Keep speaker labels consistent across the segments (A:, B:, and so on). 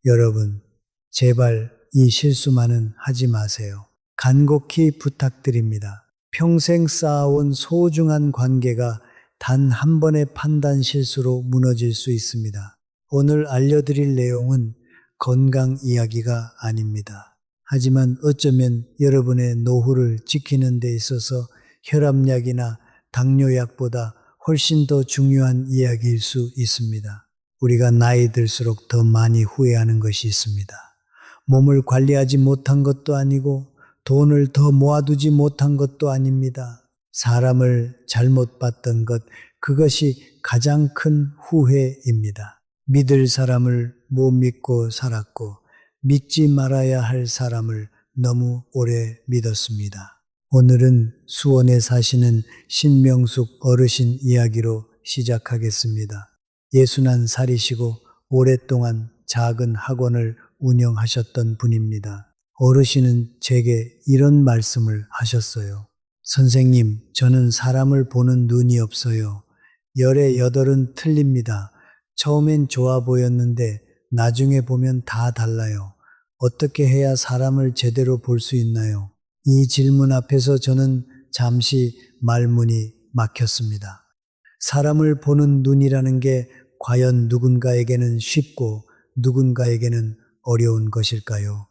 A: 여러분, 제발 이 실수만은 하지 마세요. 간곡히 부탁드립니다. 평생 쌓아온 소중한 관계가 단 한 번의 판단 실수로 무너질 수 있습니다. 오늘 알려드릴 내용은 건강 이야기가 아닙니다. 하지만 어쩌면 여러분의 노후를 지키는 데 있어서 혈압약이나 당뇨약보다 훨씬 더 중요한 이야기일 수 있습니다. 우리가 나이 들수록 더 많이 후회하는 것이 있습니다. 몸을 관리하지 못한 것도 아니고 돈을 더 모아두지 못한 것도 아닙니다. 사람을 잘못 봤던 것, 그것이 가장 큰 후회입니다. 믿을 사람을 못 믿고 살았고 믿지 말아야 할 사람을 너무 오래 믿었습니다. 오늘은 수원에 사시는 신명숙 어르신 이야기로 시작하겠습니다. 61살이시고 오랫동안 작은 학원을 운영하셨던 분입니다. 어르신은 제게 이런 말씀을 하셨어요. 선생님, 저는 사람을 보는 눈이 없어요. 열의 여덟은 틀립니다. 처음엔 좋아 보였는데 나중에 보면 다 달라요. 어떻게 해야 사람을 제대로 볼 수 있나요? 이 질문 앞에서 저는 잠시 말문이 막혔습니다. 사람을 보는 눈이라는 게 과연 누군가에게는 쉽고 누군가에게는 어려운 것일까요?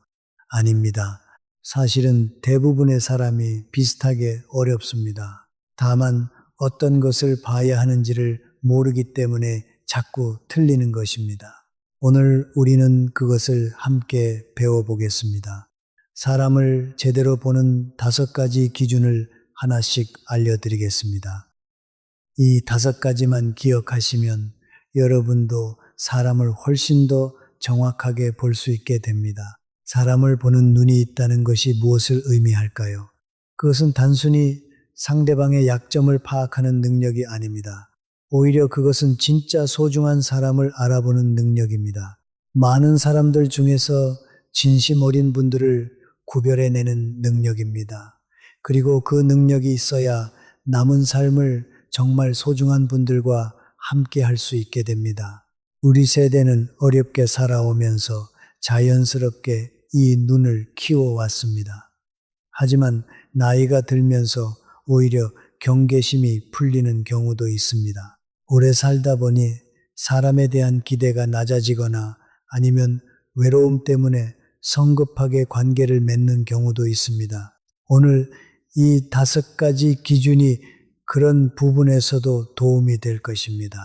A: 아닙니다. 사실은 대부분의 사람이 비슷하게 어렵습니다. 다만 어떤 것을 봐야 하는지를 모르기 때문에 자꾸 틀리는 것입니다. 오늘 우리는 그것을 함께 배워보겠습니다. 사람을 제대로 보는 5가지 기준을 하나씩 알려드리겠습니다. 이 5가지만 기억하시면 여러분도 사람을 훨씬 더 정확하게 볼 수 있게 됩니다. 사람을 보는 눈이 있다는 것이 무엇을 의미할까요? 그것은 단순히 상대방의 약점을 파악하는 능력이 아닙니다. 오히려 그것은 진짜 소중한 사람을 알아보는 능력입니다. 많은 사람들 중에서 진심 어린 분들을 구별해내는 능력입니다. 그리고 그 능력이 있어야 남은 삶을 정말 소중한 분들과 함께 할 수 있게 됩니다. 우리 세대는 어렵게 살아오면서 자연스럽게 이 눈을 키워왔습니다. 하지만 나이가 들면서 오히려 경계심이 풀리는 경우도 있습니다. 오래 살다 보니 사람에 대한 기대가 낮아지거나 아니면 외로움 때문에 성급하게 관계를 맺는 경우도 있습니다. 오늘 이 5가지 기준이 그런 부분에서도 도움이 될 것입니다.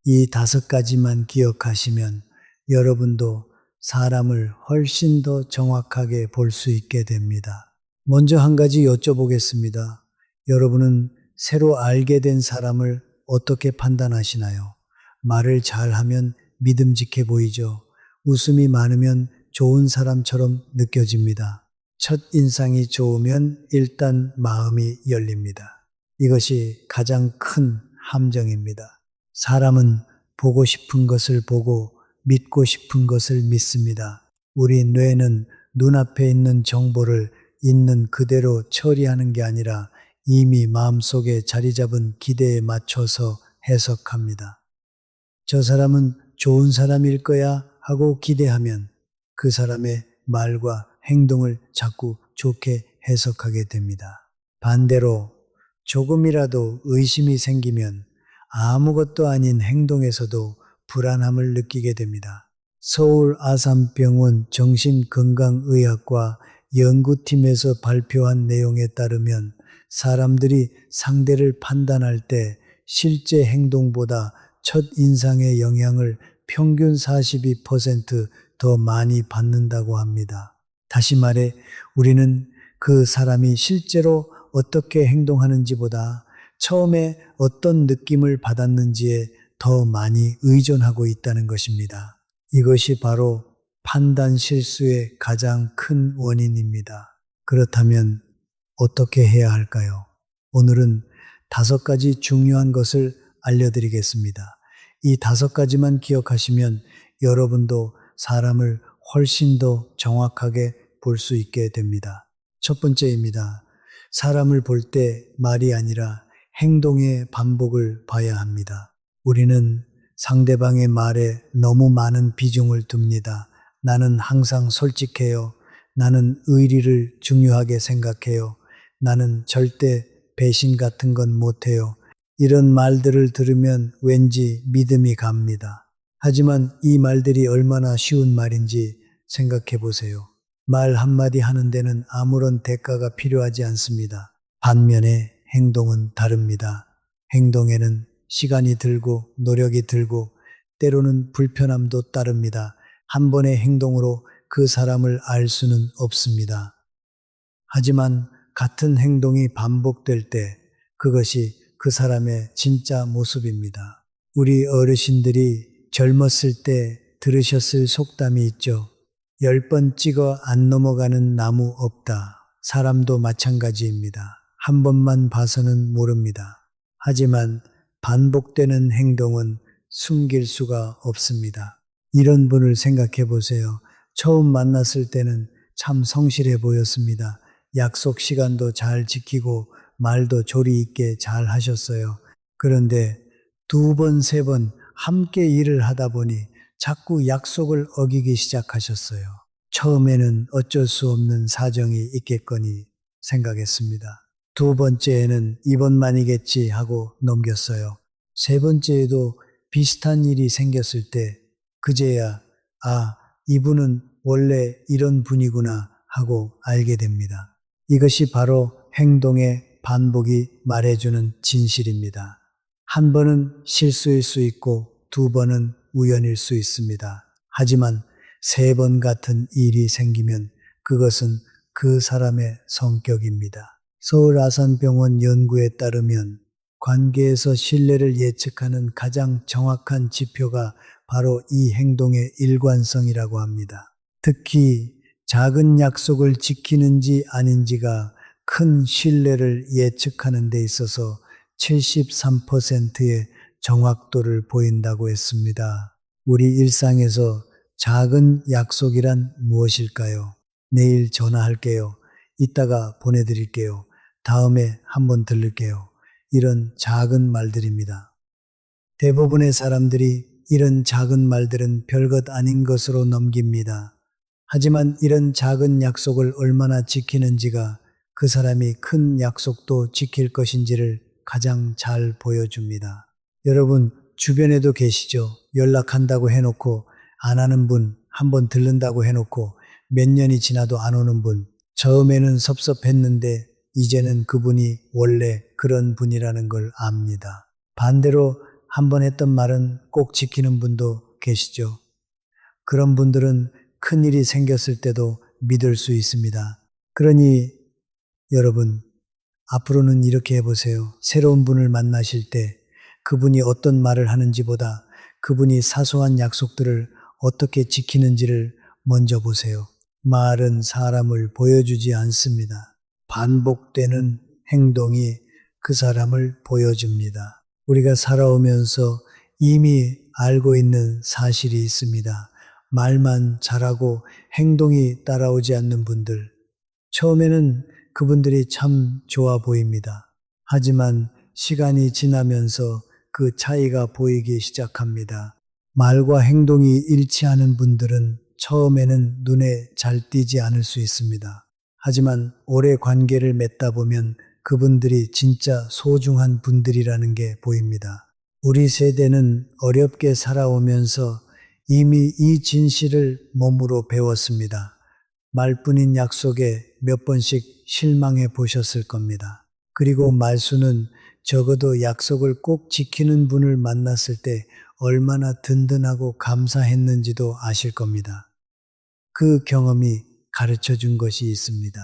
A: 이 5가지만 기억하시면 여러분도 사람을 훨씬 더 정확하게 볼 수 있게 됩니다. 먼저 한 가지 여쭤보겠습니다. 여러분은 새로 알게 된 사람을 어떻게 판단하시나요? 말을 잘하면 믿음직해 보이죠. 웃음이 많으면 좋은 사람처럼 느껴집니다. 첫 인상이 좋으면 일단 마음이 열립니다. 이것이 가장 큰 함정입니다. 사람은 보고 싶은 것을 보고 믿고 싶은 것을 믿습니다. 우리 뇌는 눈앞에 있는 정보를 있는 그대로 처리하는 게 아니라 이미 마음속에 자리 잡은 기대에 맞춰서 해석합니다. 저 사람은 좋은 사람일 거야 하고 기대하면 그 사람의 말과 행동을 자꾸 좋게 해석하게 됩니다. 반대로 조금이라도 의심이 생기면 아무것도 아닌 행동에서도 불안함을 느끼게 됩니다. 서울 아산병원 정신건강의학과 연구팀에서 발표한 내용에 따르면 사람들이 상대를 판단할 때 실제 행동보다 첫인상의 영향을 평균 42% 더 많이 받는다고 합니다. 다시 말해 우리는 그 사람이 실제로 어떻게 행동하는지보다 처음에 어떤 느낌을 받았는지에 더 많이 의존하고 있다는 것입니다. 이것이 바로 판단 실수의 가장 큰 원인입니다. 그렇다면 어떻게 해야 할까요? 오늘은 5가지 중요한 것을 알려드리겠습니다. 이 5가지만 기억하시면 여러분도 사람을 훨씬 더 정확하게 볼 수 있게 됩니다. 첫 번째입니다. 사람을 볼 때 말이 아니라 행동의 반복을 봐야 합니다. 우리는 상대방의 말에 너무 많은 비중을 둡니다. 나는 항상 솔직해요. 나는 의리를 중요하게 생각해요. 나는 절대 배신 같은 건 못해요. 이런 말들을 들으면 왠지 믿음이 갑니다. 하지만 이 말들이 얼마나 쉬운 말인지 생각해 보세요. 말 한마디 하는 데는 아무런 대가가 필요하지 않습니다. 반면에 행동은 다릅니다. 행동에는 시간이 들고 노력이 들고 때로는 불편함도 따릅니다. 한 번의 행동으로 그 사람을 알 수는 없습니다. 하지만 같은 행동이 반복될 때 그것이 그 사람의 진짜 모습입니다. 우리 어르신들이 젊었을 때 들으셨을 속담이 있죠. 10번 찍어 안 넘어가는 나무 없다. 사람도 마찬가지입니다. 한 번만 봐서는 모릅니다. 하지만 반복되는 행동은 숨길 수가 없습니다. 이런 분을 생각해 보세요. 처음 만났을 때는 참 성실해 보였습니다. 약속 시간도 잘 지키고 말도 조리 있게 잘 하셨어요. 그런데 두 번, 세 번 함께 일을 하다 보니 자꾸 약속을 어기기 시작하셨어요. 처음에는 어쩔 수 없는 사정이 있겠거니 생각했습니다. 두 번째에는 이번만이겠지 하고 넘겼어요. 세 번째에도 비슷한 일이 생겼을 때 그제야 이분은 원래 이런 분이구나 하고 알게 됩니다. 이것이 바로 행동의 반복이 말해주는 진실입니다. 한 번은 실수일 수 있고 두 번은 우연일 수 있습니다. 하지만 세 번 같은 일이 생기면 그것은 그 사람의 성격입니다. 서울 아산병원 연구에 따르면 관계에서 신뢰를 예측하는 가장 정확한 지표가 바로 이 행동의 일관성이라고 합니다. 특히 작은 약속을 지키는지 아닌지가 큰 신뢰를 예측하는 데 있어서 73%의 정확도를 보인다고 했습니다. 우리 일상에서 작은 약속이란 무엇일까요? 내일 전화할게요. 이따가 보내드릴게요. 다음에 한번 들를게요. 이런 작은 말들입니다. 대부분의 사람들이 이런 작은 말들은 별것 아닌 것으로 넘깁니다. 하지만 이런 작은 약속을 얼마나 지키는지가 그 사람이 큰 약속도 지킬 것인지를 가장 잘 보여줍니다. 여러분 주변에도 계시죠? 연락한다고 해놓고 안 하는 분, 한번 들른다고 해놓고 몇 년이 지나도 안 오는 분. 처음에는 섭섭했는데 이제는 그분이 원래 그런 분이라는 걸 압니다. 반대로 한번 했던 말은 꼭 지키는 분도 계시죠. 그런 분들은 큰일이 생겼을 때도 믿을 수 있습니다. 그러니 여러분, 앞으로는 이렇게 해보세요. 새로운 분을 만나실 때 그분이 어떤 말을 하는지보다 그분이 사소한 약속들을 어떻게 지키는지를 먼저 보세요. 말은 사람을 보여주지 않습니다. 반복되는 행동이 그 사람을 보여줍니다. 우리가 살아오면서 이미 알고 있는 사실이 있습니다. 말만 잘하고 행동이 따라오지 않는 분들. 처음에는 그분들이 참 좋아 보입니다. 하지만 시간이 지나면서 그 차이가 보이기 시작합니다. 말과 행동이 일치하는 분들은 처음에는 눈에 잘 띄지 않을 수 있습니다. 하지만 오래 관계를 맺다 보면 그분들이 진짜 소중한 분들이라는 게 보입니다. 우리 세대는 어렵게 살아오면서 이미 이 진실을 몸으로 배웠습니다. 말뿐인 약속에 몇 번씩 실망해 보셨을 겁니다. 그리고 말수는 적어도 약속을 꼭 지키는 분을 만났을 때 얼마나 든든하고 감사했는지도 아실 겁니다. 그 경험이 가르쳐 준 것이 있습니다.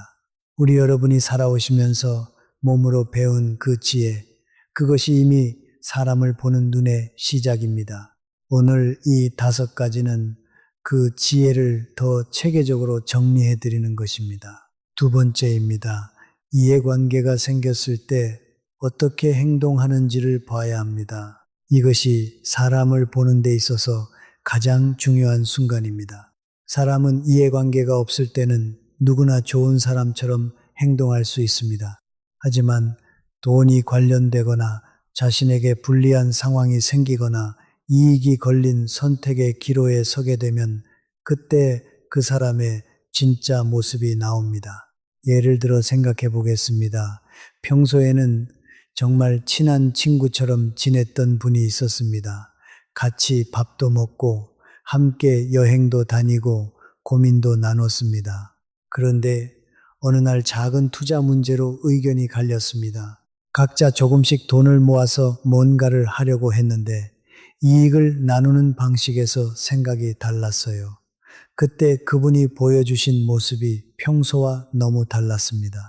A: 우리 여러분이 살아오시면서 몸으로 배운 그 지혜, 그것이 이미 사람을 보는 눈의 시작입니다. 오늘 이 5가지는 그 지혜를 더 체계적으로 정리해 드리는 것입니다. 두 번째입니다. 이해관계가 생겼을 때 어떻게 행동하는지를 봐야 합니다. 이것이 사람을 보는 데 있어서 가장 중요한 순간입니다. 사람은 이해관계가 없을 때는 누구나 좋은 사람처럼 행동할 수 있습니다. 하지만 돈이 관련되거나 자신에게 불리한 상황이 생기거나 이익이 걸린 선택의 기로에 서게 되면 그때 그 사람의 진짜 모습이 나옵니다. 예를 들어 생각해 보겠습니다. 평소에는 정말 친한 친구처럼 지냈던 분이 있었습니다. 같이 밥도 먹고 함께 여행도 다니고 고민도 나눴습니다. 그런데 어느 날 작은 투자 문제로 의견이 갈렸습니다. 각자 조금씩 돈을 모아서 뭔가를 하려고 했는데 이익을 나누는 방식에서 생각이 달랐어요. 그때 그분이 보여주신 모습이 평소와 너무 달랐습니다.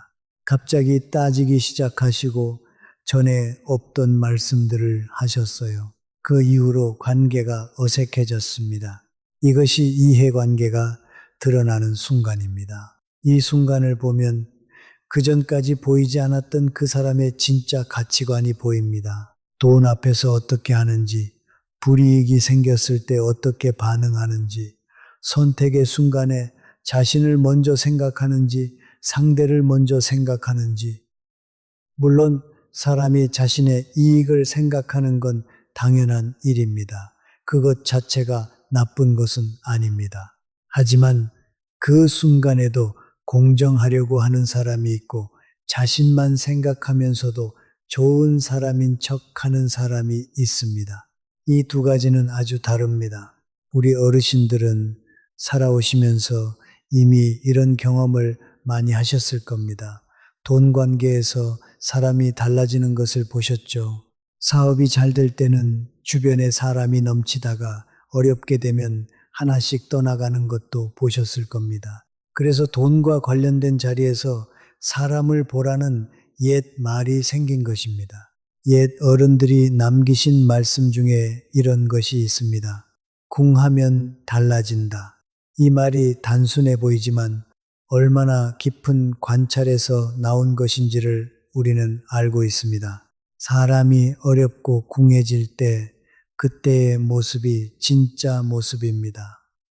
A: 갑자기 따지기 시작하시고 전에 없던 말씀들을 하셨어요. 그 이후로 관계가 어색해졌습니다. 이것이 이해관계가 드러나는 순간입니다. 이 순간을 보면 그전까지 보이지 않았던 그 사람의 진짜 가치관이 보입니다. 돈 앞에서 어떻게 하는지, 불이익이 생겼을 때 어떻게 반응하는지, 선택의 순간에 자신을 먼저 생각하는지, 상대를 먼저 생각하는지, 물론 사람이 자신의 이익을 생각하는 건 당연한 일입니다. 그것 자체가 나쁜 것은 아닙니다. 하지만 그 순간에도 공정하려고 하는 사람이 있고 자신만 생각하면서도 좋은 사람인 척 하는 사람이 있습니다. 이 두 가지는 아주 다릅니다. 우리 어르신들은 살아오시면서 이미 이런 경험을 많이 하셨을 겁니다. 돈 관계에서 사람이 달라지는 것을 보셨죠. 사업이 잘 될 때는 주변에 사람이 넘치다가 어렵게 되면 하나씩 떠나가는 것도 보셨을 겁니다. 그래서 돈과 관련된 자리에서 사람을 보라는 옛 말이 생긴 것입니다. 옛 어른들이 남기신 말씀 중에 이런 것이 있습니다. 궁하면 달라진다. 이 말이 단순해 보이지만 얼마나 깊은 관찰에서 나온 것인지를 우리는 알고 있습니다. 사람이 어렵고 궁해질 때 그때의 모습이 진짜 모습입니다.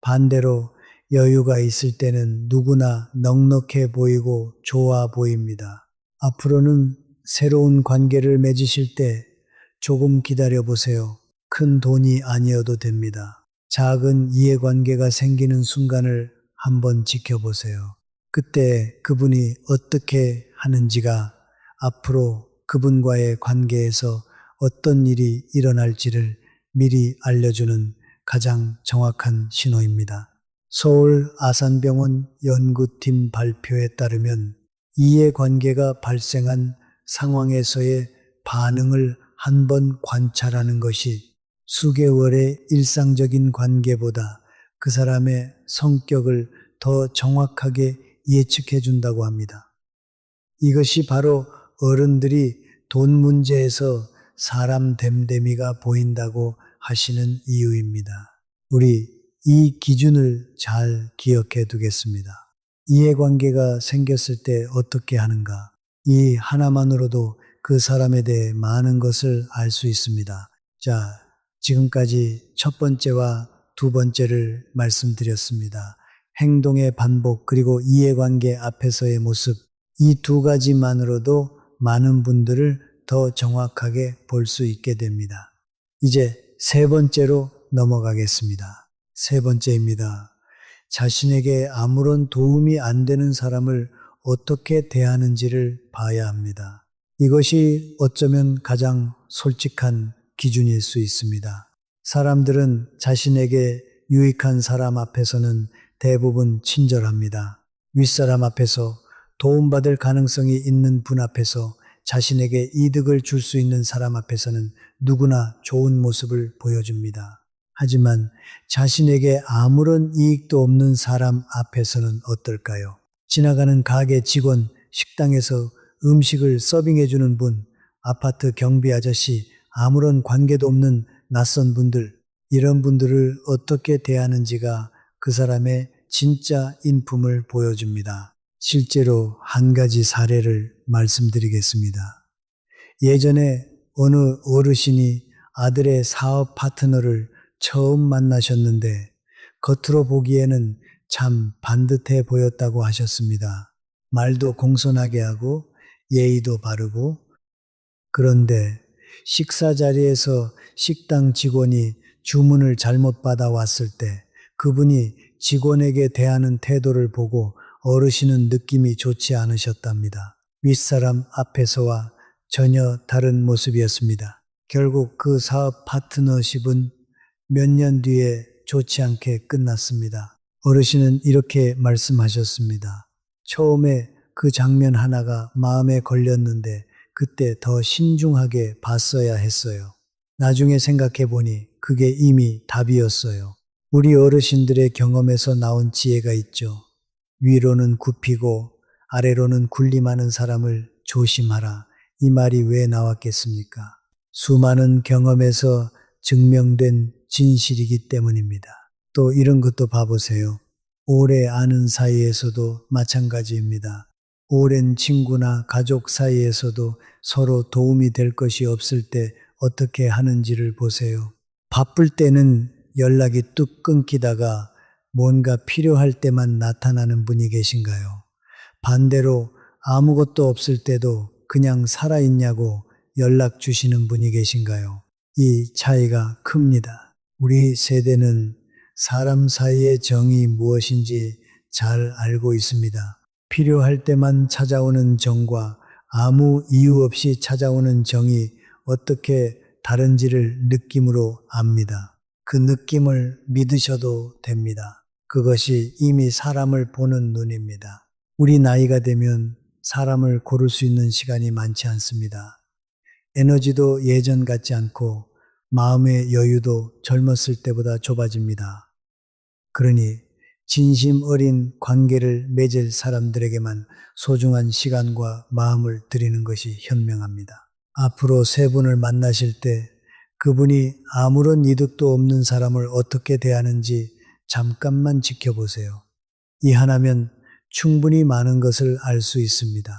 A: 반대로 여유가 있을 때는 누구나 넉넉해 보이고 좋아 보입니다. 앞으로는 새로운 관계를 맺으실 때 조금 기다려 보세요. 큰 돈이 아니어도 됩니다. 작은 이해관계가 생기는 순간을 한번 지켜보세요. 그때 그분이 어떻게 하는지가 앞으로 그분과의 관계에서 어떤 일이 일어날지를 미리 알려주는 가장 정확한 신호입니다. 서울 아산병원 연구팀 발표에 따르면 이해관계가 발생한 상황에서의 반응을 한번 관찰하는 것이 수개월의 일상적인 관계보다 그 사람의 성격을 더 정확하게 예측해 준다고 합니다. 이것이 바로 어른들이 돈 문제에서 사람 됨됨이가 보인다고 하시는 이유입니다. 우리 이 기준을 잘 기억해 두겠습니다. 이해관계가 생겼을 때 어떻게 하는가? 이 하나만으로도 그 사람에 대해 많은 것을 알 수 있습니다. 자, 지금까지 첫 번째와 두 번째를 말씀드렸습니다. 행동의 반복 그리고 이해관계 앞에서의 모습, 이 두 가지만으로도 많은 분들을 더 정확하게 볼 수 있게 됩니다. 이제 세 번째로 넘어가겠습니다. 세 번째입니다. 자신에게 아무런 도움이 안 되는 사람을 어떻게 대하는지를 봐야 합니다. 이것이 어쩌면 가장 솔직한 기준일 수 있습니다. 사람들은 자신에게 유익한 사람 앞에서는 대부분 친절합니다. 윗사람 앞에서 도움받을 가능성이 있는 분 앞에서 자신에게 이득을 줄 수 있는 사람 앞에서는 누구나 좋은 모습을 보여줍니다. 하지만 자신에게 아무런 이익도 없는 사람 앞에서는 어떨까요? 지나가는 가게 직원, 식당에서 음식을 서빙해주는 분, 아파트 경비 아저씨, 아무런 관계도 없는 낯선 분들, 이런 분들을 어떻게 대하는지가 그 사람의 진짜 인품을 보여줍니다. 실제로 한 가지 사례를 말씀드리겠습니다. 예전에 어느 어르신이 아들의 사업 파트너를 처음 만나셨는데 겉으로 보기에는 참 반듯해 보였다고 하셨습니다. 말도 공손하게 하고 예의도 바르고, 그런데 식사 자리에서 식당 직원이 주문을 잘못 받아왔을 때 그분이 직원에게 대하는 태도를 보고 어르신은 느낌이 좋지 않으셨답니다. 윗사람 앞에서와 전혀 다른 모습이었습니다. 결국 그 사업 파트너십은 몇 년 뒤에 좋지 않게 끝났습니다. 어르신은 이렇게 말씀하셨습니다. 처음에 그 장면 하나가 마음에 걸렸는데 그때 더 신중하게 봤어야 했어요. 나중에 생각해 보니 그게 이미 답이었어요. 우리 어르신들의 경험에서 나온 지혜가 있죠. 위로는 굽히고 아래로는 군림하는 사람을 조심하라. 이 말이 왜 나왔겠습니까? 수많은 경험에서 증명된 진실이기 때문입니다. 또 이런 것도 봐보세요. 오래 아는 사이에서도 마찬가지입니다. 오랜 친구나 가족 사이에서도 서로 도움이 될 것이 없을 때 어떻게 하는지를 보세요. 바쁠 때는 연락이 뚝 끊기다가 뭔가 필요할 때만 나타나는 분이 계신가요? 반대로 아무것도 없을 때도 그냥 살아있냐고 연락 주시는 분이 계신가요? 이 차이가 큽니다. 우리 세대는 사람 사이의 정이 무엇인지 잘 알고 있습니다. 필요할 때만 찾아오는 정과 아무 이유 없이 찾아오는 정이 어떻게 다른지를 느낌으로 압니다. 그 느낌을 믿으셔도 됩니다. 그것이 이미 사람을 보는 눈입니다. 우리 나이가 되면 사람을 고를 수 있는 시간이 많지 않습니다. 에너지도 예전 같지 않고 마음의 여유도 젊었을 때보다 좁아집니다. 그러니 진심 어린 관계를 맺을 사람들에게만 소중한 시간과 마음을 드리는 것이 현명합니다. 앞으로 세 분을 만나실 때 그분이 아무런 이득도 없는 사람을 어떻게 대하는지 잠깐만 지켜보세요. 이 하나면 충분히 많은 것을 알 수 있습니다.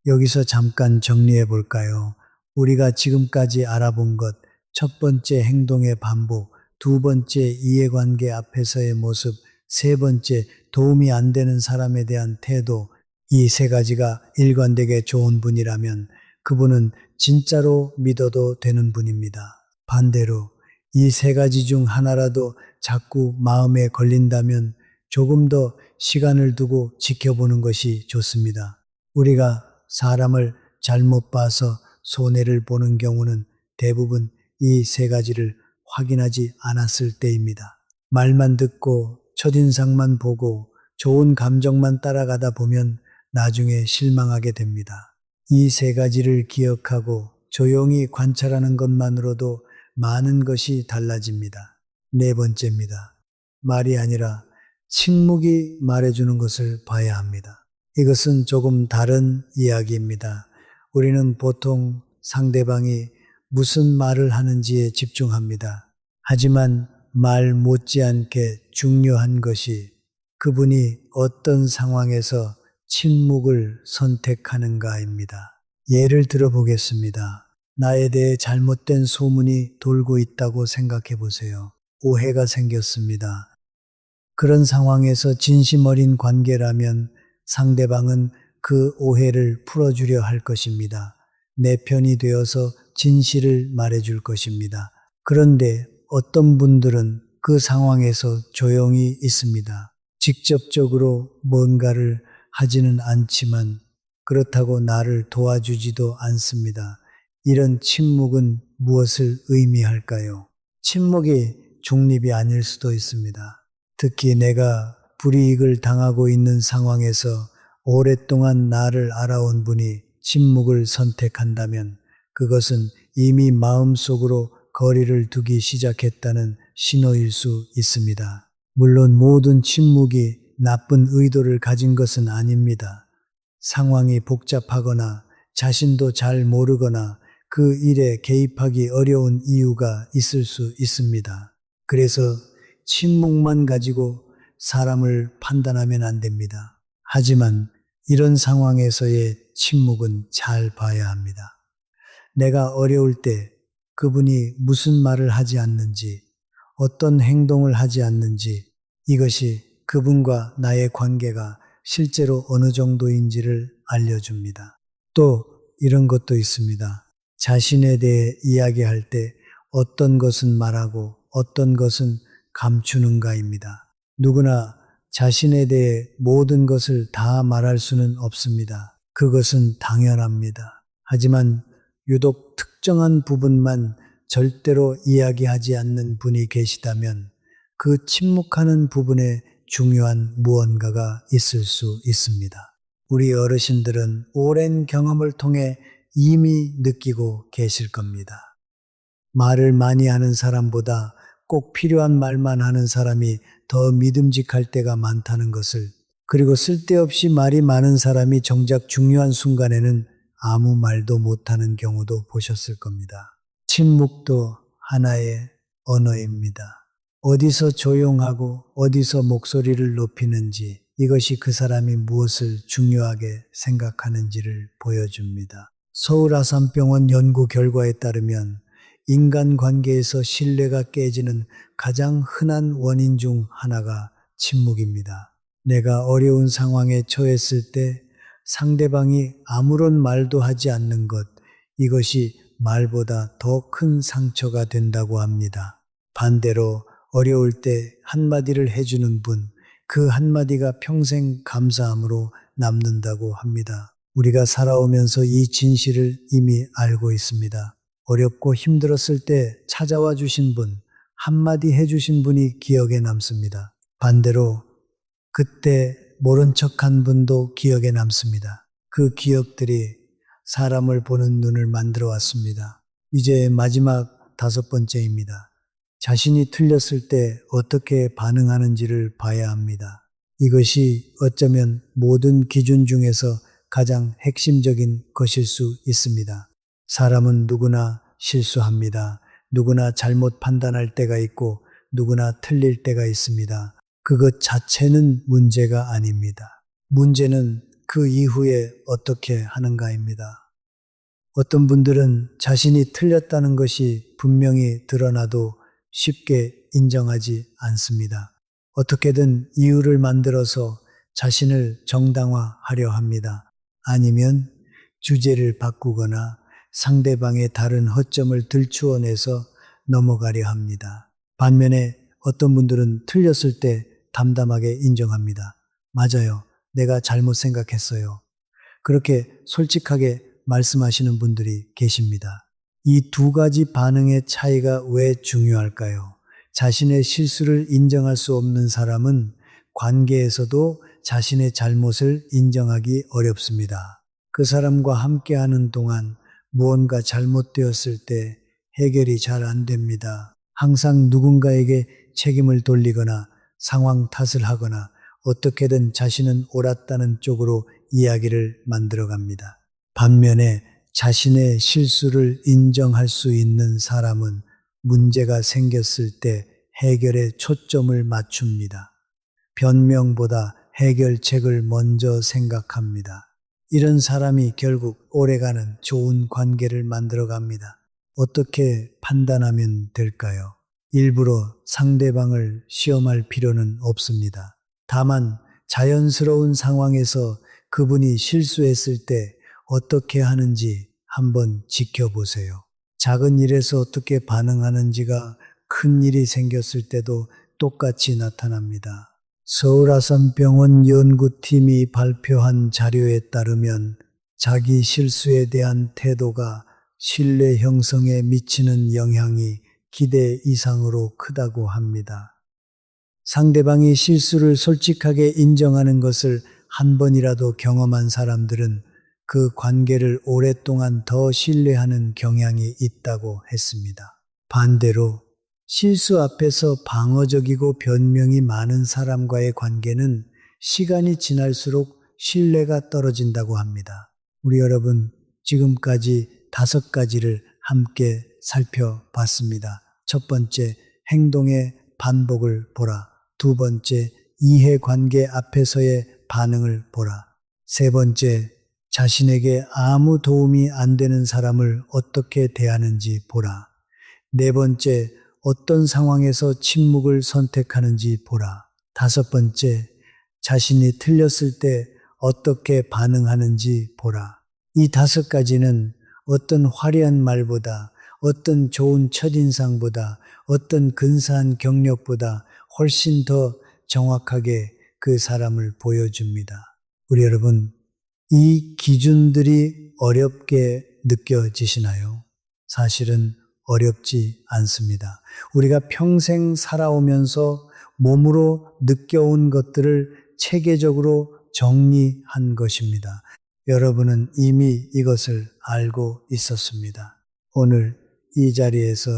A: 여기서 잠깐 정리해 볼까요? 우리가 지금까지 알아본 것, 첫 번째 행동의 반복, 두 번째 이해관계 앞에서의 모습, 세 번째 도움이 안 되는 사람에 대한 태도, 이 세 가지가 일관되게 좋은 분이라면 그분은 진짜로 믿어도 되는 분입니다. 반대로 이 세 가지 중 하나라도 자꾸 마음에 걸린다면 조금 더 시간을 두고 지켜보는 것이 좋습니다. 우리가 사람을 잘못 봐서 손해를 보는 경우는 대부분 이 세 가지를 확인하지 않았을 때입니다. 말만 듣고 첫인상만 보고 좋은 감정만 따라가다 보면 나중에 실망하게 됩니다. 이 세 가지를 기억하고 조용히 관찰하는 것만으로도 많은 것이 달라집니다. 네 번째입니다. 말이 아니라 침묵이 말해주는 것을 봐야 합니다. 이것은 조금 다른 이야기입니다. 우리는 보통 상대방이 무슨 말을 하는지에 집중합니다. 하지만 말 못지않게 중요한 것이 그분이 어떤 상황에서 침묵을 선택하는가입니다. 예를 들어 보겠습니다. 나에 대해 잘못된 소문이 돌고 있다고 생각해 보세요. 오해가 생겼습니다. 그런 상황에서 진심 어린 관계라면 상대방은 그 오해를 풀어주려 할 것입니다. 내 편이 되어서 진실을 말해줄 것입니다. 그런데 어떤 분들은 그 상황에서 조용히 있습니다. 직접적으로 뭔가를 하지는 않지만 그렇다고 나를 도와주지도 않습니다. 이런 침묵은 무엇을 의미할까요? 침묵이 중립이 아닐 수도 있습니다. 특히 내가 불이익을 당하고 있는 상황에서 오랫동안 나를 알아온 분이 침묵을 선택한다면 그것은 이미 마음속으로 거리를 두기 시작했다는 신호일 수 있습니다. 물론 모든 침묵이 나쁜 의도를 가진 것은 아닙니다. 상황이 복잡하거나 자신도 잘 모르거나 그 일에 개입하기 어려운 이유가 있을 수 있습니다. 그래서 침묵만 가지고 사람을 판단하면 안 됩니다. 하지만 이런 상황에서의 침묵은 잘 봐야 합니다. 내가 어려울 때 그분이 무슨 말을 하지 않는지, 어떤 행동을 하지 않는지, 이것이 그분과 나의 관계가 실제로 어느 정도인지를 알려줍니다. 또 이런 것도 있습니다. 자신에 대해 이야기할 때 어떤 것은 말하고 어떤 것은 감추는가입니다. 누구나 자신에 대해 모든 것을 다 말할 수는 없습니다. 그것은 당연합니다. 하지만 유독 특정한 부분만 절대로 이야기하지 않는 분이 계시다면 그 침묵하는 부분에 중요한 무언가가 있을 수 있습니다. 우리 어르신들은 오랜 경험을 통해 이미 느끼고 계실 겁니다. 말을 많이 하는 사람보다 꼭 필요한 말만 하는 사람이 더 믿음직할 때가 많다는 것을, 그리고 쓸데없이 말이 많은 사람이 정작 중요한 순간에는 아무 말도 못하는 경우도 보셨을 겁니다. 침묵도 하나의 언어입니다. 어디서 조용하고 어디서 목소리를 높이는지, 이것이 그 사람이 무엇을 중요하게 생각하는지를 보여줍니다. 서울아산병원 연구 결과에 따르면 인간관계에서 신뢰가 깨지는 가장 흔한 원인 중 하나가 침묵입니다. 내가 어려운 상황에 처했을 때 상대방이 아무런 말도 하지 않는 것, 이것이 말보다 더 큰 상처가 된다고 합니다. 반대로 어려울 때 한마디를 해주는 분, 그 한마디가 평생 감사함으로 남는다고 합니다. 우리가 살아오면서 이 진실을 이미 알고 있습니다. 어렵고 힘들었을 때 찾아와 주신 분, 한마디 해주신 분이 기억에 남습니다. 반대로 그때 모른 척한 분도 기억에 남습니다. 그 기억들이 사람을 보는 눈을 만들어 왔습니다. 이제 마지막 5번째입니다. 자신이 틀렸을 때 어떻게 반응하는지를 봐야 합니다. 이것이 어쩌면 모든 기준 중에서 가장 핵심적인 것일 수 있습니다. 사람은 누구나 실수합니다. 누구나 잘못 판단할 때가 있고 누구나 틀릴 때가 있습니다. 그것 자체는 문제가 아닙니다. 문제는 그 이후에 어떻게 하는가입니다. 어떤 분들은 자신이 틀렸다는 것이 분명히 드러나도 쉽게 인정하지 않습니다. 어떻게든 이유를 만들어서 자신을 정당화하려 합니다. 아니면 주제를 바꾸거나 상대방의 다른 허점을 들추어내서 넘어가려 합니다. 반면에 어떤 분들은 틀렸을 때 담담하게 인정합니다. 맞아요. 내가 잘못 생각했어요. 그렇게 솔직하게 말씀하시는 분들이 계십니다. 이 두 가지 반응의 차이가 왜 중요할까요? 자신의 실수를 인정할 수 없는 사람은 관계에서도 자신의 잘못을 인정하기 어렵습니다. 그 사람과 함께하는 동안 무언가 잘못되었을 때 해결이 잘 안 됩니다. 항상 누군가에게 책임을 돌리거나 상황 탓을 하거나 어떻게든 자신은 옳았다는 쪽으로 이야기를 만들어갑니다. 반면에 자신의 실수를 인정할 수 있는 사람은 문제가 생겼을 때 해결에 초점을 맞춥니다. 변명보다 해결책을 먼저 생각합니다. 이런 사람이 결국 오래가는 좋은 관계를 만들어갑니다. 어떻게 판단하면 될까요? 일부러 상대방을 시험할 필요는 없습니다. 다만 자연스러운 상황에서 그분이 실수했을 때 어떻게 하는지 한번 지켜보세요. 작은 일에서 어떻게 반응하는지가 큰 일이 생겼을 때도 똑같이 나타납니다. 서울아산병원 연구팀이 발표한 자료에 따르면 자기 실수에 대한 태도가 신뢰 형성에 미치는 영향이 기대 이상으로 크다고 합니다. 상대방이 실수를 솔직하게 인정하는 것을 한 번이라도 경험한 사람들은 그 관계를 오랫동안 더 신뢰하는 경향이 있다고 했습니다. 반대로 실수 앞에서 방어적이고 변명이 많은 사람과의 관계는 시간이 지날수록 신뢰가 떨어진다고 합니다. 우리 여러분, 지금까지 5가지를 함께 살펴봤습니다. 첫 번째, 행동의 반복을 보라. 두 번째, 이해관계 앞에서의 반응을 보라. 세 번째, 자신에게 아무 도움이 안 되는 사람을 어떻게 대하는지 보라. 네 번째, 어떤 상황에서 침묵을 선택하는지 보라. 다섯 번째, 자신이 틀렸을 때 어떻게 반응하는지 보라. 이 5가지는 어떤 화려한 말보다, 어떤 좋은 첫인상보다, 어떤 근사한 경력보다 훨씬 더 정확하게 그 사람을 보여줍니다. 우리 여러분, 이 기준들이 어렵게 느껴지시나요? 사실은 어렵지 않습니다. 우리가 평생 살아오면서 몸으로 느껴온 것들을 체계적으로 정리한 것입니다. 여러분은 이미 이것을 알고 있었습니다. 오늘 이 자리에서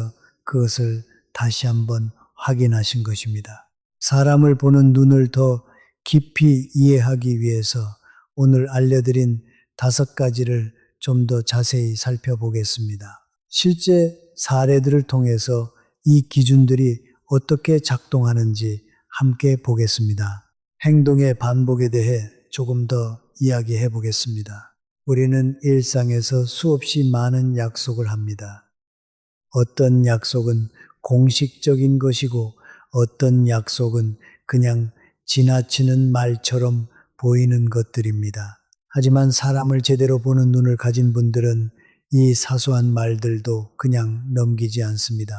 A: 그것을 다시 한번 확인하신 것입니다. 사람을 보는 눈을 더 깊이 이해하기 위해서 오늘 알려드린 5가지를 좀 더 자세히 살펴보겠습니다. 실제 사례들을 통해서 이 기준들이 어떻게 작동하는지 함께 보겠습니다. 행동의 반복에 대해 조금 더 이야기해 보겠습니다. 우리는 일상에서 수없이 많은 약속을 합니다. 어떤 약속은 공식적인 것이고 어떤 약속은 그냥 지나치는 말처럼 보이는 것들입니다. 하지만 사람을 제대로 보는 눈을 가진 분들은 이 사소한 말들도 그냥 넘기지 않습니다.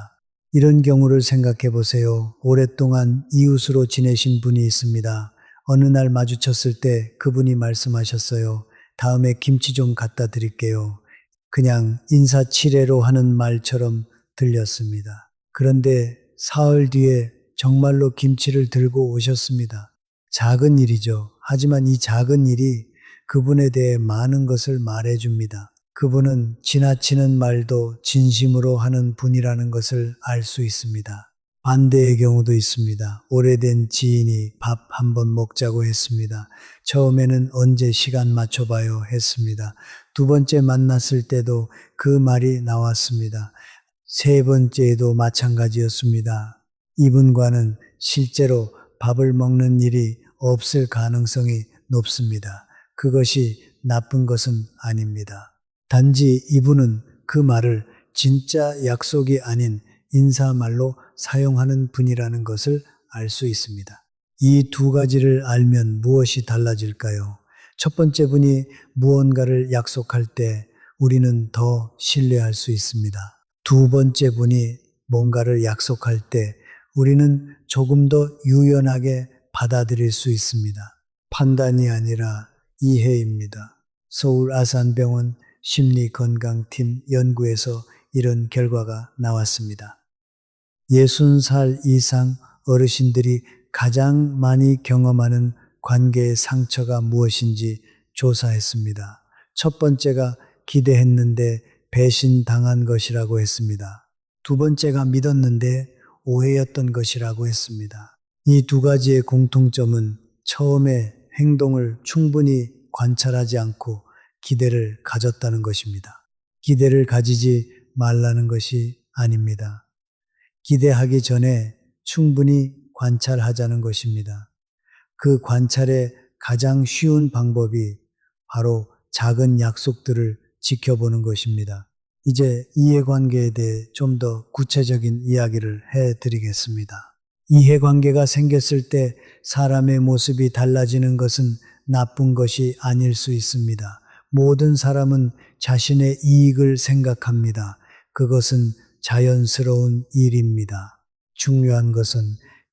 A: 이런 경우를 생각해 보세요. 오랫동안 이웃으로 지내신 분이 있습니다. 어느 날 마주쳤을 때 그분이 말씀하셨어요. 다음에 김치 좀 갖다 드릴게요. 그냥 인사치레로 하는 말처럼 들렸습니다. 그런데 사흘 뒤에 정말로 김치를 들고 오셨습니다. 작은 일이죠. 하지만 이 작은 일이 그분에 대해 많은 것을 말해줍니다. 그분은 지나치는 말도 진심으로 하는 분이라는 것을 알 수 있습니다. 반대의 경우도 있습니다. 오래된 지인이 밥 한번 먹자고 했습니다. 처음에는 언제 시간 맞춰봐요 했습니다. 2번째 만났을 때도 그 말이 나왔습니다. 3번째에도 마찬가지였습니다. 이분과는 실제로 밥을 먹는 일이 없을 가능성이 높습니다. 그것이 나쁜 것은 아닙니다. 단지 이분은 그 말을 진짜 약속이 아닌 인사말로 사용하는 분이라는 것을 알 수 있습니다. 이 2가지를 알면 무엇이 달라질까요? 첫 번째 분이 무언가를 약속할 때 우리는 더 신뢰할 수 있습니다. 2번째 분이 뭔가를 약속할 때 우리는 조금 더 유연하게 받아들일 수 있습니다. 판단이 아니라 이해입니다. 서울 아산병원 심리건강팀 연구에서 이런 결과가 나왔습니다. 60살 이상 어르신들이 가장 많이 경험하는 관계의 상처가 무엇인지 조사했습니다. 첫 번째가 기대했는데 배신당한 것이라고 했습니다. 2번째가 믿었는데 오해였던 것이라고 했습니다. 이 2가지의 공통점은 처음에 행동을 충분히 관찰하지 않고 기대를 가졌다는 것입니다. 기대를 가지지 말라는 것이 아닙니다. 기대하기 전에 충분히 관찰하자는 것입니다. 그 관찰의 가장 쉬운 방법이 바로 작은 약속들을 지켜보는 것입니다. 이제 이해관계에 대해 좀 더 구체적인 이야기를 해드리겠습니다. 이해관계가 생겼을 때 사람의 모습이 달라지는 것은 나쁜 것이 아닐 수 있습니다. 모든 사람은 자신의 이익을 생각합니다. 그것은 자연스러운 일입니다. 중요한 것은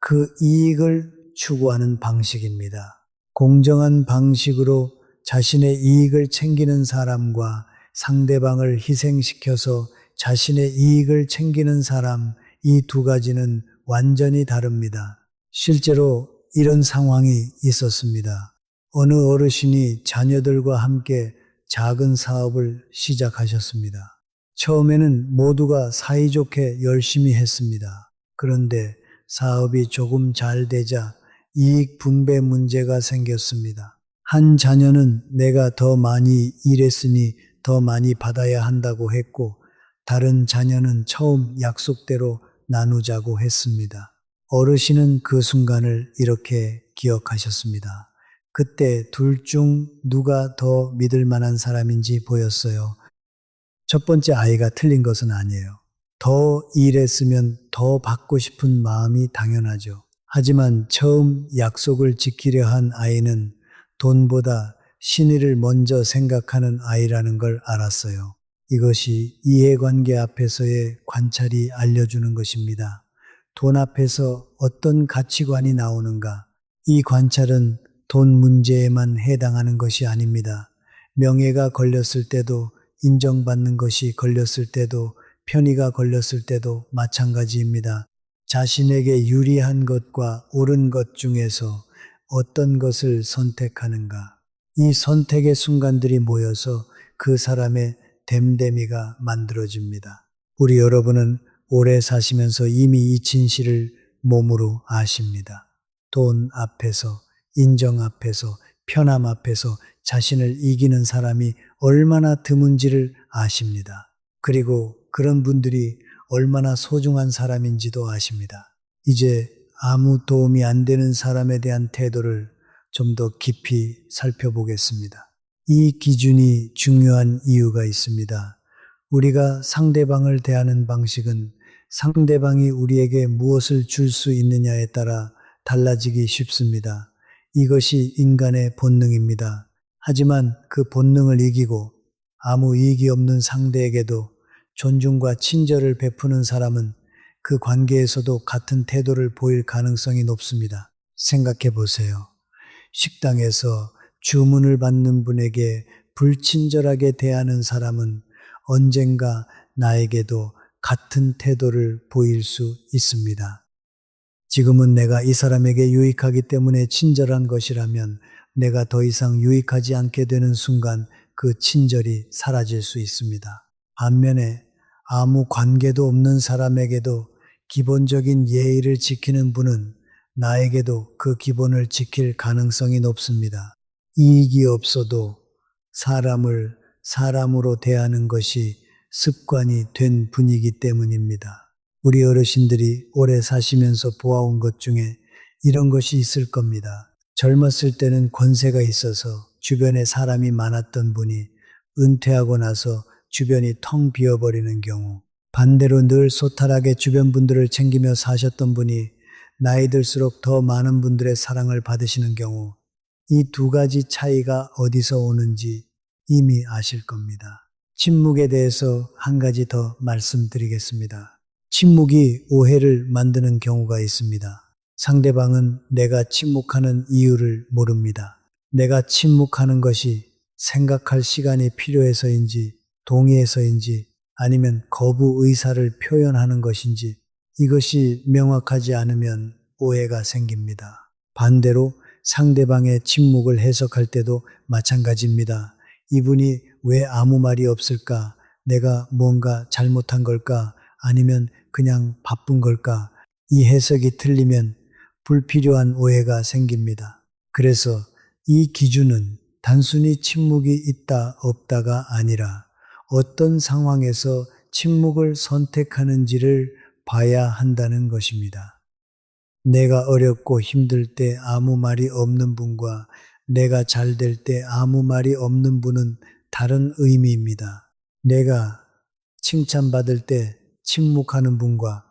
A: 그 이익을 추구하는 방식입니다. 공정한 방식으로 자신의 이익을 챙기는 사람과 상대방을 희생시켜서 자신의 이익을 챙기는 사람, 이 2가지는 완전히 다릅니다. 실제로 이런 상황이 있었습니다. 어느 어르신이 자녀들과 함께 작은 사업을 시작하셨습니다. 처음에는 모두가 사이좋게 열심히 했습니다. 그런데 사업이 조금 잘 되자 이익 분배 문제가 생겼습니다. 한 자녀는 내가 더 많이 일했으니 더 많이 받아야 한다고 했고, 다른 자녀는 처음 약속대로 나누자고 했습니다. 어르신은 그 순간을 이렇게 기억하셨습니다. 그때 둘 중 누가 더 믿을 만한 사람인지 보였어요. 첫 번째 아이가 틀린 것은 아니에요. 더 일했으면 더 받고 싶은 마음이 당연하죠. 하지만 처음 약속을 지키려 한 아이는 돈보다 신의를 먼저 생각하는 아이라는 걸 알았어요. 이것이 이해관계 앞에서의 관찰이 알려주는 것입니다. 돈 앞에서 어떤 가치관이 나오는가? 이 관찰은 돈 문제에만 해당하는 것이 아닙니다. 명예가 걸렸을 때도, 인정받는 것이 걸렸을 때도, 편의가 걸렸을 때도 마찬가지입니다. 자신에게 유리한 것과 옳은 것 중에서 어떤 것을 선택하는가? 이 선택의 순간들이 모여서 그 사람의 됨됨이가 만들어집니다. 우리 여러분은 오래 사시면서 이미 이 진실을 몸으로 아십니다. 돈 앞에서, 인정 앞에서, 편함 앞에서 자신을 이기는 사람이 얼마나 드문지를 아십니다. 그리고 그런 분들이 얼마나 소중한 사람인지도 아십니다. 이제 아무 도움이 안 되는 사람에 대한 태도를 좀 더 깊이 살펴보겠습니다. 이 기준이 중요한 이유가 있습니다. 우리가 상대방을 대하는 방식은 상대방이 우리에게 무엇을 줄 수 있느냐에 따라 달라지기 쉽습니다. 이것이 인간의 본능입니다. 하지만 그 본능을 이기고 아무 이익이 없는 상대에게도 존중과 친절을 베푸는 사람은 그 관계에서도 같은 태도를 보일 가능성이 높습니다. 생각해 보세요. 식당에서 주문을 받는 분에게 불친절하게 대하는 사람은 언젠가 나에게도 같은 태도를 보일 수 있습니다. 지금은 내가 이 사람에게 유익하기 때문에 친절한 것이라면 내가 더 이상 유익하지 않게 되는 순간 그 친절이 사라질 수 있습니다. 반면에 아무 관계도 없는 사람에게도 기본적인 예의를 지키는 분은 나에게도 그 기본을 지킬 가능성이 높습니다. 이익이 없어도 사람을 사람으로 대하는 것이 습관이 된 분이기 때문입니다. 우리 어르신들이 오래 사시면서 보아온 것 중에 이런 것이 있을 겁니다. 젊었을 때는 권세가 있어서 주변에 사람이 많았던 분이 은퇴하고 나서 주변이 텅 비어버리는 경우, 반대로 늘 소탈하게 주변 분들을 챙기며 사셨던 분이 나이 들수록 더 많은 분들의 사랑을 받으시는 경우, 이 두 가지 차이가 어디서 오는지 이미 아실 겁니다. 침묵에 대해서 한 가지 더 말씀드리겠습니다. 침묵이 오해를 만드는 경우가 있습니다. 상대방은 내가 침묵하는 이유를 모릅니다. 내가 침묵하는 것이 생각할 시간이 필요해서인지, 동의해서인지, 아니면 거부 의사를 표현하는 것인지, 이것이 명확하지 않으면 오해가 생깁니다. 반대로 상대방의 침묵을 해석할 때도 마찬가지입니다. 이분이 왜 아무 말이 없을까? 내가 뭔가 잘못한 걸까? 아니면 그냥 바쁜 걸까? 이 해석이 틀리면 불필요한 오해가 생깁니다. 그래서 이 기준은 단순히 침묵이 있다 없다가 아니라 어떤 상황에서 침묵을 선택하는지를 봐야 한다는 것입니다. 내가 어렵고 힘들 때 아무 말이 없는 분과 내가 잘 될 때 아무 말이 없는 분은 다른 의미입니다. 내가 칭찬받을 때 침묵하는 분과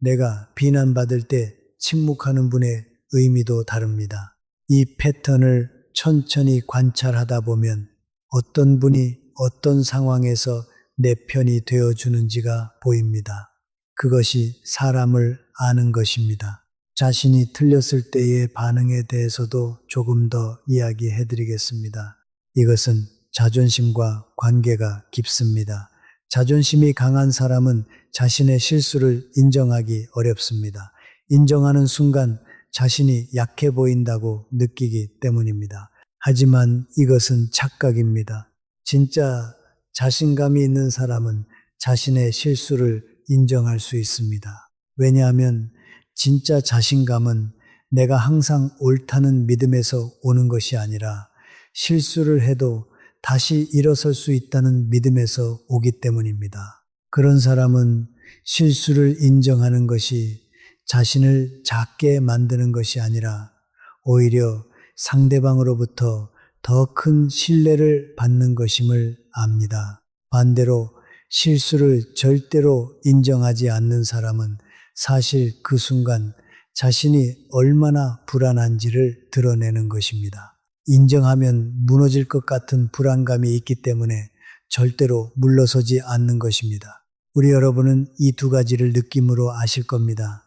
A: 내가 비난받을 때 침묵하는 분의 의미도 다릅니다. 이 패턴을 천천히 관찰하다 보면 어떤 분이 어떤 상황에서 내 편이 되어주는지가 보입니다. 그것이 사람을 아는 것입니다. 자신이 틀렸을 때의 반응에 대해서도 조금 더 이야기해 드리겠습니다. 이것은 자존심과 관계가 깊습니다. 자존심이 강한 사람은 자신의 실수를 인정하기 어렵습니다. 인정하는 순간 자신이 약해 보인다고 느끼기 때문입니다. 하지만 이것은 착각입니다. 진짜 자신감이 있는 사람은 자신의 실수를 인정할 수 있습니다. 왜냐하면 진짜 자신감은 내가 항상 옳다는 믿음에서 오는 것이 아니라 실수를 해도 다시 일어설 수 있다는 믿음에서 오기 때문입니다. 그런 사람은 실수를 인정하는 것이 자신을 작게 만드는 것이 아니라 오히려 상대방으로부터 더 큰 신뢰를 받는 것임을 압니다. 반대로 실수를 절대로 인정하지 않는 사람은 사실 그 순간 자신이 얼마나 불안한지를 드러내는 것입니다. 인정하면 무너질 것 같은 불안감이 있기 때문에 절대로 물러서지 않는 것입니다. 우리 여러분은 이 두 가지를 느낌으로 아실 겁니다.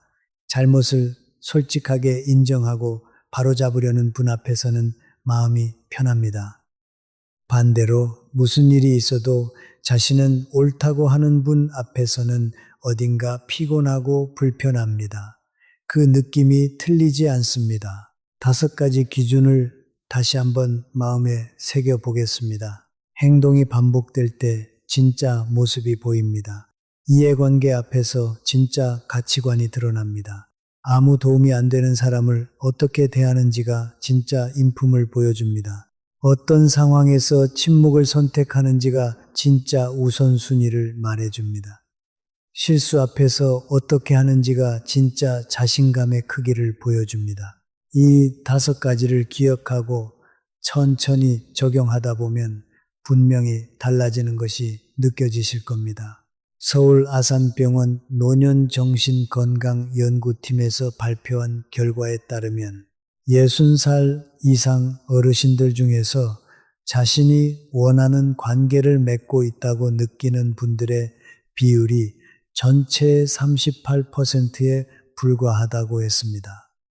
A: 잘못을 솔직하게 인정하고 바로잡으려는 분 앞에서는 마음이 편합니다. 반대로 무슨 일이 있어도 자신은 옳다고 하는 분 앞에서는 어딘가 피곤하고 불편합니다. 그 느낌이 틀리지 않습니다. 5가지 기준을 다시 한번 마음에 새겨 보겠습니다. 행동이 반복될 때 진짜 모습이 보입니다. 이해관계 앞에서 진짜 가치관이 드러납니다. 아무 도움이 안 되는 사람을 어떻게 대하는지가 진짜 인품을 보여줍니다. 어떤 상황에서 침묵을 선택하는지가 진짜 우선순위를 말해줍니다. 실수 앞에서 어떻게 하는지가 진짜 자신감의 크기를 보여줍니다. 이 5가지를 기억하고 천천히 적용하다 보면 분명히 달라지는 것이 느껴지실 겁니다. 서울 아산병원 노년정신건강연구팀에서 발표한 결과에 따르면 60살 이상 어르신들 중에서 자신이 원하는 관계를 맺고 있다고 느끼는 분들의 비율이 전체의 38%에 불과하다고 했습니다.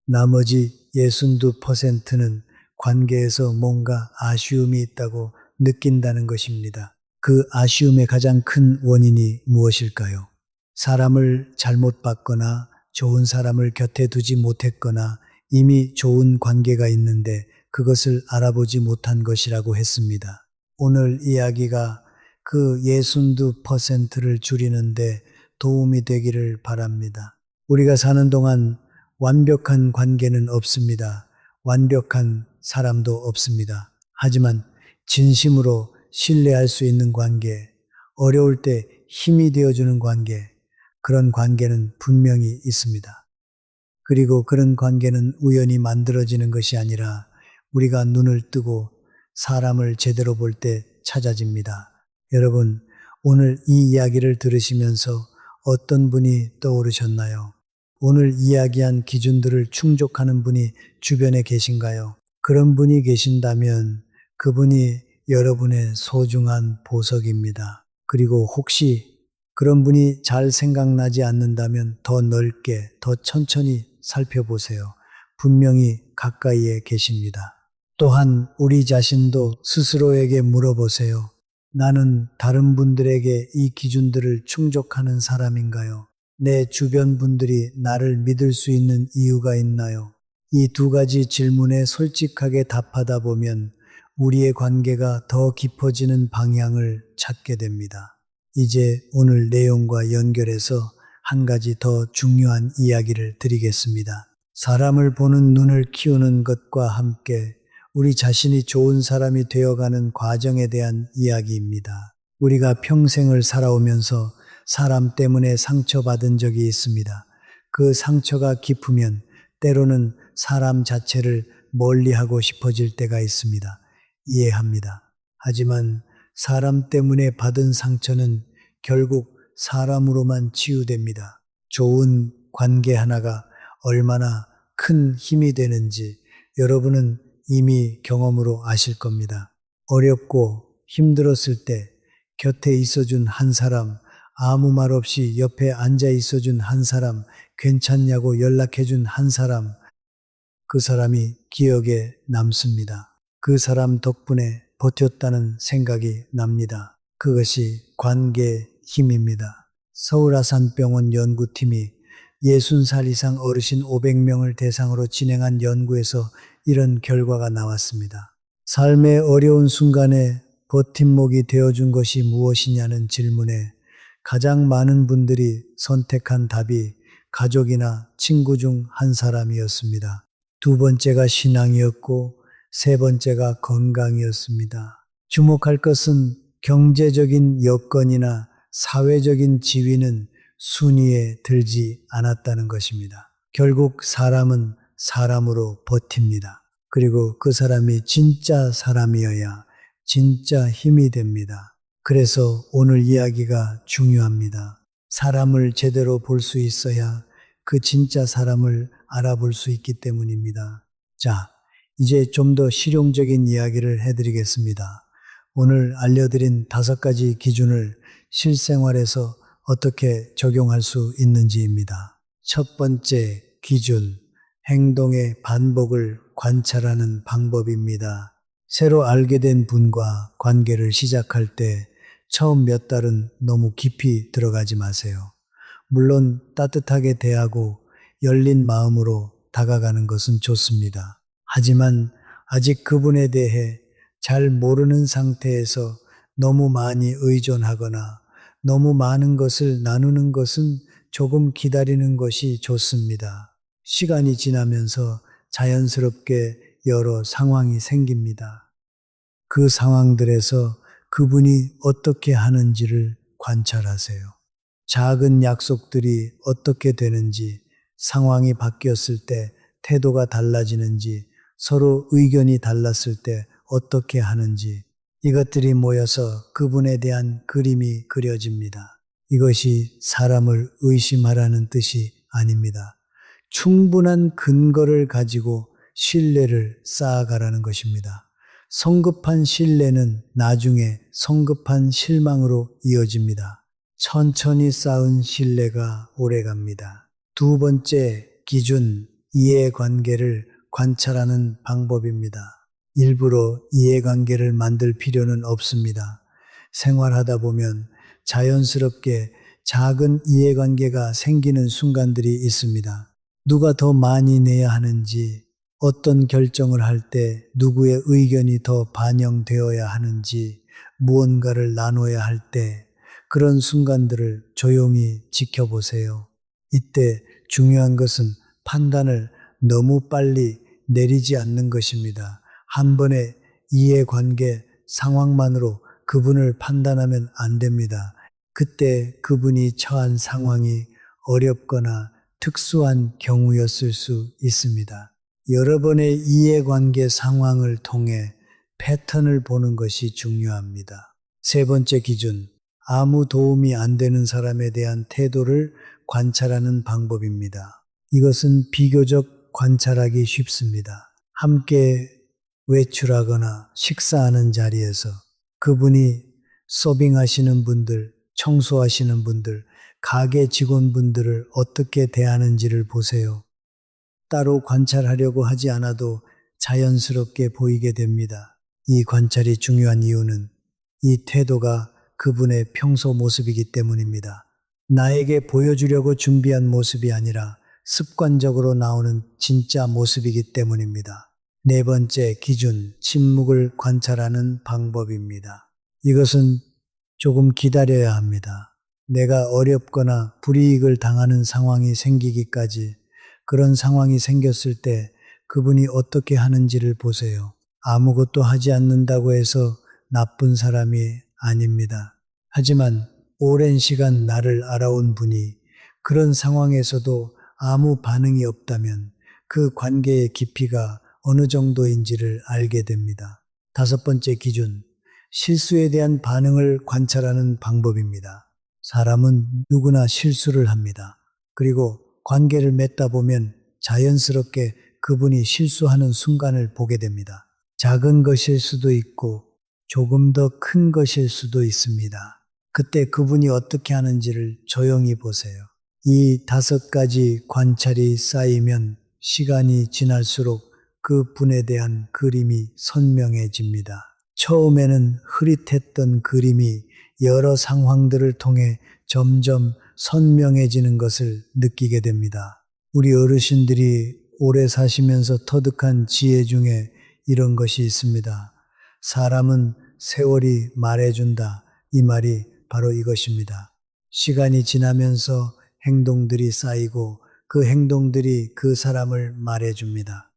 A: 나머지 62%는 관계에서 뭔가 아쉬움이 있다고 느낀다는 것입니다. 그 아쉬움의 가장 큰 원인이 무엇일까요? 사람을 잘못 봤거나 좋은 사람을 곁에 두지 못했거나 이미 좋은 관계가 있는데 그것을 알아보지 못한 것이라고 했습니다. 오늘 이야기가 그 62%를 줄이는데 도움이 되기를 바랍니다. 우리가 사는 동안 완벽한 관계는 없습니다. 완벽한 사람도 없습니다. 하지만 진심으로 신뢰할 수 있는 관계, 어려울 때 힘이 되어주는 관계, 그런 관계는 분명히 있습니다. 그리고 그런 관계는 우연히 만들어지는 것이 아니라 우리가 눈을 뜨고 사람을 제대로 볼 때 찾아집니다. 여러분, 오늘 이 이야기를 들으시면서 어떤 분이 떠오르셨나요? 오늘 이야기한 기준들을 충족하는 분이 주변에 계신가요? 그런 분이 계신다면 그분이 여러분의 소중한 보석입니다. 그리고 혹시 그런 분이 잘 생각나지 않는다면 더 넓게, 더 천천히 살펴보세요. 분명히 가까이에 계십니다. 또한 우리 자신도 스스로에게 물어보세요. 나는 다른 분들에게 이 기준들을 충족하는 사람인가요? 내 주변 분들이 나를 믿을 수 있는 이유가 있나요? 이 2가지 질문에 솔직하게 답하다 보면 우리의 관계가 더 깊어지는 방향을 찾게 됩니다. 이제 오늘 내용과 연결해서 한 가지 더 중요한 이야기를 드리겠습니다. 사람을 보는 눈을 키우는 것과 함께 우리 자신이 좋은 사람이 되어가는 과정에 대한 이야기입니다. 우리가 평생을 살아오면서 사람 때문에 상처받은 적이 있습니다. 그 상처가 깊으면 때로는 사람 자체를 멀리하고 싶어질 때가 있습니다. 이해합니다. 하지만 사람 때문에 받은 상처는 결국 사람으로만 치유됩니다. 좋은 관계 하나가 얼마나 큰 힘이 되는지 여러분은 이미 경험으로 아실 겁니다. 어렵고 힘들었을 때 곁에 있어준 한 사람, 아무 말 없이 옆에 앉아 있어준 한 사람, 괜찮냐고 연락해준 한 사람, 그 사람이 기억에 남습니다. 그 사람 덕분에 버텼다는 생각이 납니다. 그것이 관계의 힘입니다. 서울아산병원 연구팀이 60살 이상 어르신 500명을 대상으로 진행한 연구에서 이런 결과가 나왔습니다. 삶의 어려운 순간에 버팀목이 되어준 것이 무엇이냐는 질문에 가장 많은 분들이 선택한 답이 가족이나 친구 중 한 사람이었습니다. 2번째가 신앙이었고 3번째가 건강이었습니다. 주목할 것은 경제적인 여건이나 사회적인 지위는 순위에 들지 않았다는 것입니다. 결국 사람은 사람으로 버팁니다. 그리고 그 사람이 진짜 사람이어야 진짜 힘이 됩니다. 그래서 오늘 이야기가 중요합니다. 사람을 제대로 볼 수 있어야 그 진짜 사람을 알아볼 수 있기 때문입니다. 자, 이제 좀 더 실용적인 이야기를 해드리겠습니다. 오늘 알려드린 5가지 기준을 실생활에서 어떻게 적용할 수 있는지입니다. 첫 번째, 기준, 행동의 반복을 관찰하는 방법입니다. 새로 알게 된 분과 관계를 시작할 때 처음 몇 달은 너무 깊이 들어가지 마세요. 물론 따뜻하게 대하고 열린 마음으로 다가가는 것은 좋습니다. 하지만 아직 그분에 대해 잘 모르는 상태에서 너무 많이 의존하거나 너무 많은 것을 나누는 것은 조금 기다리는 것이 좋습니다. 시간이 지나면서 자연스럽게 여러 상황이 생깁니다. 그 상황들에서 그분이 어떻게 하는지를 관찰하세요. 작은 약속들이 어떻게 되는지, 상황이 바뀌었을 때 태도가 달라지는지, 서로 의견이 달랐을 때 어떻게 하는지, 이것들이 모여서 그분에 대한 그림이 그려집니다. 이것이 사람을 의심하라는 뜻이 아닙니다. 충분한 근거를 가지고 신뢰를 쌓아가라는 것입니다. 성급한 신뢰는 나중에 성급한 실망으로 이어집니다. 천천히 쌓은 신뢰가 오래갑니다. 두 번째 기준, 이해관계를 관찰하는 방법입니다. 일부러 이해관계를 만들 필요는 없습니다. 생활하다 보면 자연스럽게 작은 이해관계가 생기는 순간들이 있습니다. 누가 더 많이 내야 하는지, 어떤 결정을 할 때 누구의 의견이 더 반영되어야 하는지, 무언가를 나눠야 할 때 그런 순간들을 조용히 지켜보세요. 이때 중요한 것은 판단을 너무 빨리 내리지 않는 것입니다. 한 번의 이해관계 상황만으로 그분을 판단하면 안 됩니다. 그때 그분이 처한 상황이 어렵거나 특수한 경우였을 수 있습니다. 여러 번의 이해관계 상황을 통해 패턴을 보는 것이 중요합니다. 세 번째 기준, 아무 도움이 안 되는 사람에 대한 태도를 관찰하는 방법입니다. 이것은 비교적 관찰하기 쉽습니다. 함께 외출하거나 식사하는 자리에서 그분이 서빙하시는 분들, 청소하시는 분들, 가게 직원분들을 어떻게 대하는지를 보세요. 따로 관찰하려고 하지 않아도 자연스럽게 보이게 됩니다. 이 관찰이 중요한 이유는 이 태도가 그분의 평소 모습이기 때문입니다. 나에게 보여주려고 준비한 모습이 아니라 습관적으로 나오는 진짜 모습이기 때문입니다. 네 번째 기준, 침묵을 관찰하는 방법입니다. 이것은 조금 기다려야 합니다. 내가 어렵거나 불이익을 당하는 상황이 생기기까지, 그런 상황이 생겼을 때 그분이 어떻게 하는지를 보세요. 아무것도 하지 않는다고 해서 나쁜 사람이 아닙니다. 하지만 오랜 시간 나를 알아온 분이 그런 상황에서도 아무 반응이 없다면 그 관계의 깊이가 어느 정도인지를 알게 됩니다. 다섯 번째 기준, 실수에 대한 반응을 관찰하는 방법입니다. 사람은 누구나 실수를 합니다. 그리고 관계를 맺다 보면 자연스럽게 그분이 실수하는 순간을 보게 됩니다. 작은 것일 수도 있고 조금 더 큰 것일 수도 있습니다. 그때 그분이 어떻게 하는지를 조용히 보세요. 이 다섯 가지 관찰이 쌓이면 시간이 지날수록 그 분에 대한 그림이 선명해집니다. 처음에는 흐릿했던 그림이 여러 상황들을 통해 점점 선명해지는 것을 느끼게 됩니다. 우리 어르신들이 오래 사시면서 터득한 지혜 중에 이런 것이 있습니다. 사람은 세월이 말해준다. 이 말이 바로 이것입니다. 시간이 지나면서 행동들이 쌓이고 그 행동들이 그 사람을 말해줍니다.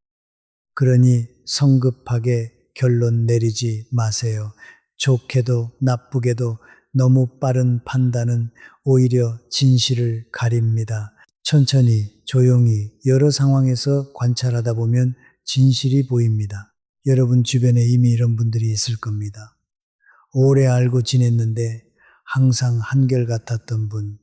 A: 그러니 성급하게 결론 내리지 마세요. 좋게도 나쁘게도 너무 빠른 판단은 오히려 진실을 가립니다. 천천히 조용히 여러 상황에서 관찰하다 보면 진실이 보입니다. 여러분 주변에 이미 이런 분들이 있을 겁니다. 오래 알고 지냈는데 항상 한결같았던 분,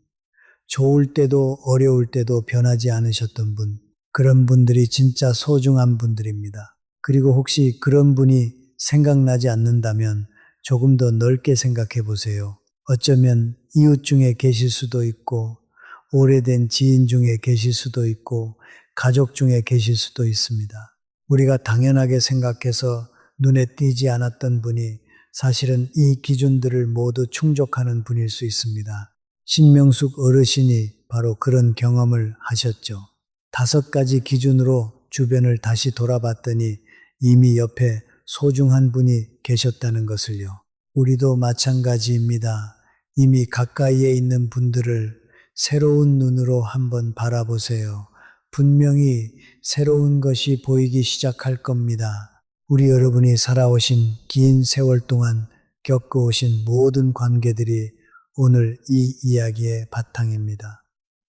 A: 좋을 때도 어려울 때도 변하지 않으셨던 분, 그런 분들이 진짜 소중한 분들입니다. 그리고 혹시 그런 분이 생각나지 않는다면 조금 더 넓게 생각해 보세요. 어쩌면 이웃 중에 계실 수도 있고 오래된 지인 중에 계실 수도 있고 가족 중에 계실 수도 있습니다. 우리가 당연하게 생각해서 눈에 띄지 않았던 분이 사실은 이 기준들을 모두 충족하는 분일 수 있습니다. 신명숙 어르신이 바로 그런 경험을 하셨죠. 5가지 기준으로 주변을 다시 돌아봤더니 이미 옆에 소중한 분이 계셨다는 것을요. 우리도 마찬가지입니다. 이미 가까이에 있는 분들을 새로운 눈으로 한번 바라보세요. 분명히 새로운 것이 보이기 시작할 겁니다. 우리 여러분이 살아오신 긴 세월 동안 겪어오신 모든 관계들이 오늘 이 이야기의 바탕입니다.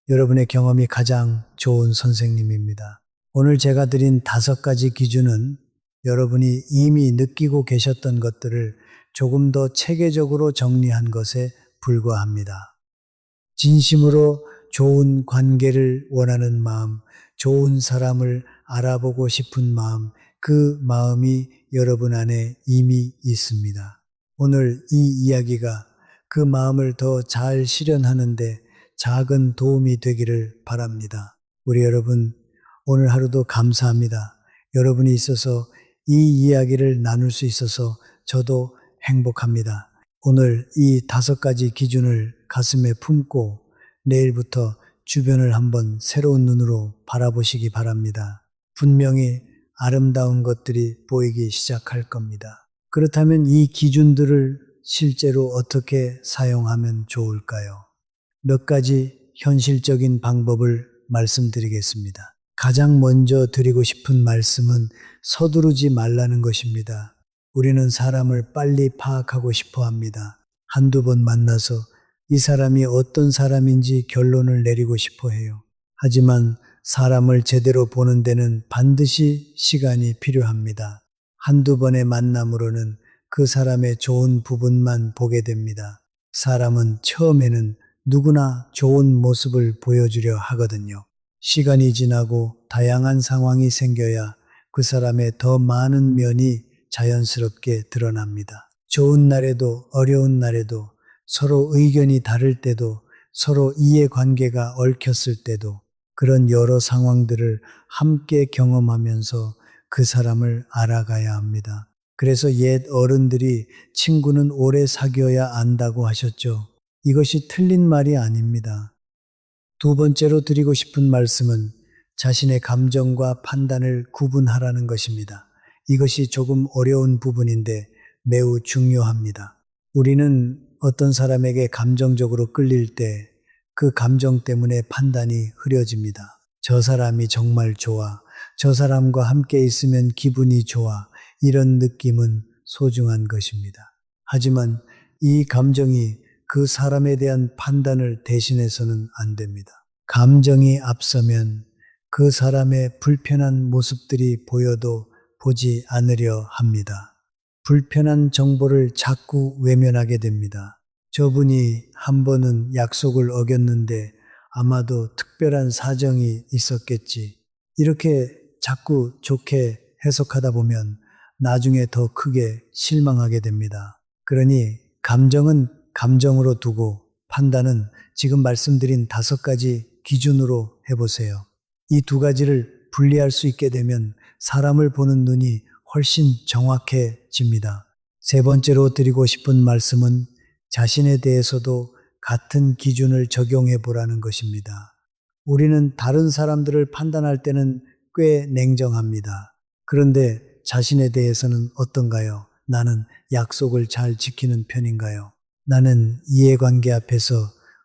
A: 여러분의 경험이 가장 좋은 선생님입니다. 오늘 제가 드린 5가지 기준은 여러분이 이미 느끼고 계셨던 것들을 조금 더 체계적으로 정리한 것에 불과합니다. 진심으로 좋은 관계를 원하는 마음, 좋은 사람을 알아보고 싶은 마음, 그 마음이 여러분 안에 이미 있습니다. 오늘 이 이야기가 그 마음을 더 잘 실현하는데 작은 도움이 되기를 바랍니다. 우리 여러분, 오늘 하루도 감사합니다. 여러분이 있어서 이 이야기를 나눌 수 있어서 저도 행복합니다. 오늘 이 5가지 기준을 가슴에 품고 내일부터 주변을 한번 새로운 눈으로 바라보시기 바랍니다. 분명히 아름다운 것들이 보이기 시작할 겁니다. 그렇다면 이 기준들을 실제로 어떻게 사용하면 좋을까요? 몇 가지 현실적인 방법을 말씀드리겠습니다. 가장 먼저 드리고 싶은 말씀은 서두르지 말라는 것입니다. 우리는 사람을 빨리 파악하고 싶어 합니다. 한두 번 만나서 이 사람이 어떤 사람인지 결론을 내리고 싶어 해요. 하지만 사람을 제대로 보는 데는 반드시 시간이 필요합니다. 한두 번의 만남으로는 그 사람의 좋은 부분만 보게 됩니다. 사람은 처음에는 누구나 좋은 모습을 보여주려 하거든요. 시간이 지나고 다양한 상황이 생겨야 그 사람의 더 많은 면이 자연스럽게 드러납니다. 좋은 날에도 어려운 날에도 서로 의견이 다를 때도 서로 이해관계가 얽혔을 때도 그런 여러 상황들을 함께 경험하면서 그 사람을 알아가야 합니다. 그래서 옛 어른들이 친구는 오래 사귀어야 안다고 하셨죠. 이것이 틀린 말이 아닙니다. 2번째로 드리고 싶은 말씀은 자신의 감정과 판단을 구분하라는 것입니다. 이것이 조금 어려운 부분인데 매우 중요합니다. 우리는 어떤 사람에게 감정적으로 끌릴 때 그 감정 때문에 판단이 흐려집니다. 저 사람이 정말 좋아. 저 사람과 함께 있으면 기분이 좋아. 이런 느낌은 소중한 것입니다. 하지만 이 감정이 그 사람에 대한 판단을 대신해서는 안 됩니다. 감정이 앞서면 그 사람의 불편한 모습들이 보여도 보지 않으려 합니다. 불편한 정보를 자꾸 외면하게 됩니다. 저분이 한 번은 약속을 어겼는데 아마도 특별한 사정이 있었겠지. 이렇게 자꾸 좋게 해석하다 보면 나중에 더 크게 실망하게 됩니다. 그러니 감정은 감정으로 두고 판단은 지금 말씀드린 5가지 기준으로 해보세요. 이 2가지를 분리할 수 있게 되면 사람을 보는 눈이 훨씬 정확해집니다. 3번째로 드리고 싶은 말씀은 자신에 대해서도 같은 기준을 적용해 보라는 것입니다. 우리는 다른 사람들을 판단할 때는 꽤 냉정합니다. 그런데 자신에 대해서는 어떤가요? 나는 약속을 잘 지키는 편인가요? 나는 이해관계 앞에서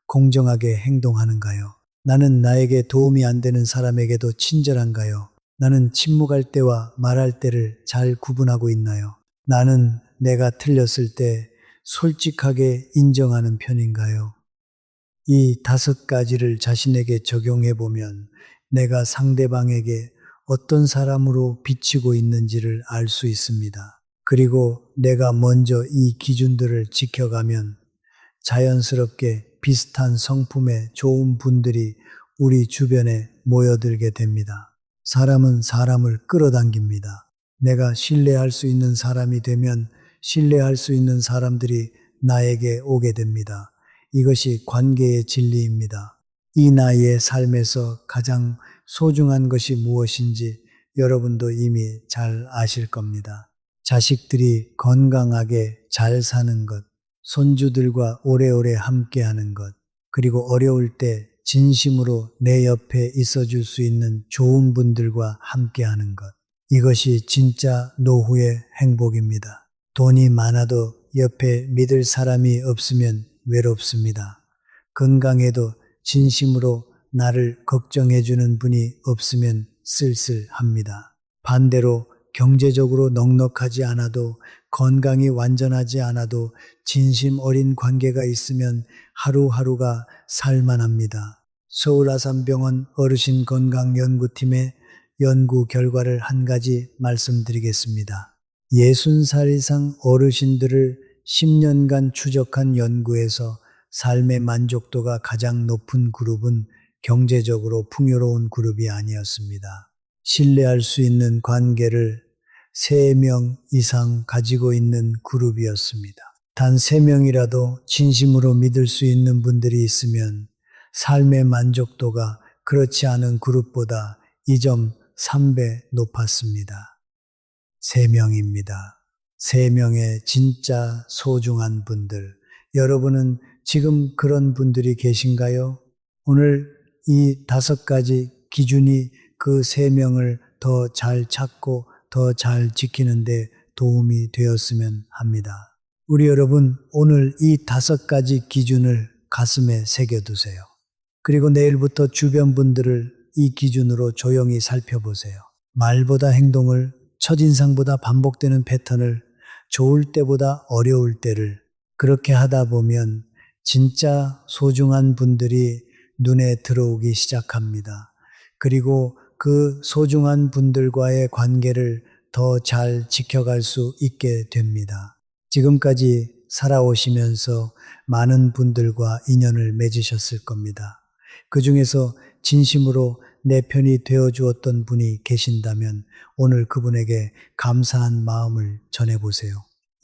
A: 공정하게 행동하는가요? 나는 나에게 도움이 안 되는 사람에게도 친절한가요? 나는 침묵할 때와 말할 때를 잘 구분하고 있나요? 나는 내가 틀렸을 때 솔직하게 인정하는 편인가요? 이 5가지를 자신에게 적용해 보면 내가 상대방에게 어떤 사람으로 비치고 있는지를 알 수 있습니다. 그리고 내가 먼저 이 기준들을 지켜가면 자연스럽게 비슷한 성품의 좋은 분들이 우리 주변에 모여들게 됩니다. 사람은 사람을 끌어당깁니다. 내가 신뢰할 수 있는 사람이 되면 신뢰할 수 있는 사람들이 나에게 오게 됩니다. 이것이 관계의 진리입니다. 이 나이의 삶에서 가장 소중한 것이 무엇인지 여러분도 이미 잘 아실 겁니다. 자식들이 건강하게 잘 사는 것, 손주들과 오래오래 함께하는 것, 그리고 어려울 때 진심으로 내 옆에 있어줄 수 있는 좋은 분들과 함께하는 것. 이것이 진짜 노후의 행복입니다. 돈이 많아도 옆에 믿을 사람이 없으면 외롭습니다. 건강해도 진심으로 나를 걱정해주는 분이 없으면 쓸쓸합니다. 반대로 경제적으로 넉넉하지 않아도 건강이 완전하지 않아도 진심 어린 관계가 있으면 하루하루가 살만합니다. 서울아산병원 어르신 건강연구팀의 연구 결과를 한 가지 말씀드리겠습니다. 60살 이상 어르신들을 10년간 추적한 연구에서 삶의 만족도가 가장 높은 그룹은 경제적으로 풍요로운 그룹이 아니었습니다. 신뢰할 수 있는 관계를 3명 이상 가지고 있는 그룹이었습니다. 단 3명이라도 진심으로 믿을 수 있는 분들이 있으면 삶의 만족도가 그렇지 않은 그룹보다 2.3배 높았습니다. 3명입니다. 3명의 진짜 소중한 분들. 여러분은 지금 그런 분들이 계신가요? 오늘 이 5가지 기준이 그 3명을 더 잘 찾고 더 잘 지키는데 도움이 되었으면 합니다. 우리 여러분, 오늘 이 5가지 기준을 가슴에 새겨두세요. 그리고 내일부터 주변 분들을 이 기준으로 조용히 살펴보세요. 말보다 행동을, 첫인상보다 반복되는 패턴을, 좋을 때보다 어려울 때를, 그렇게 하다 보면 진짜 소중한 분들이 눈에 들어오기 시작합니다. 그리고 그 소중한 분들과의 관계를 더 잘 지켜갈 수 있게 됩니다. 지금까지 살아오시면서 많은 분들과 인연을 맺으셨을 겁니다. 그 중에서 진심으로 내 편이 되어 주었던 분이 계신다면 오늘 그분에게 감사한 마음을 전해보세요.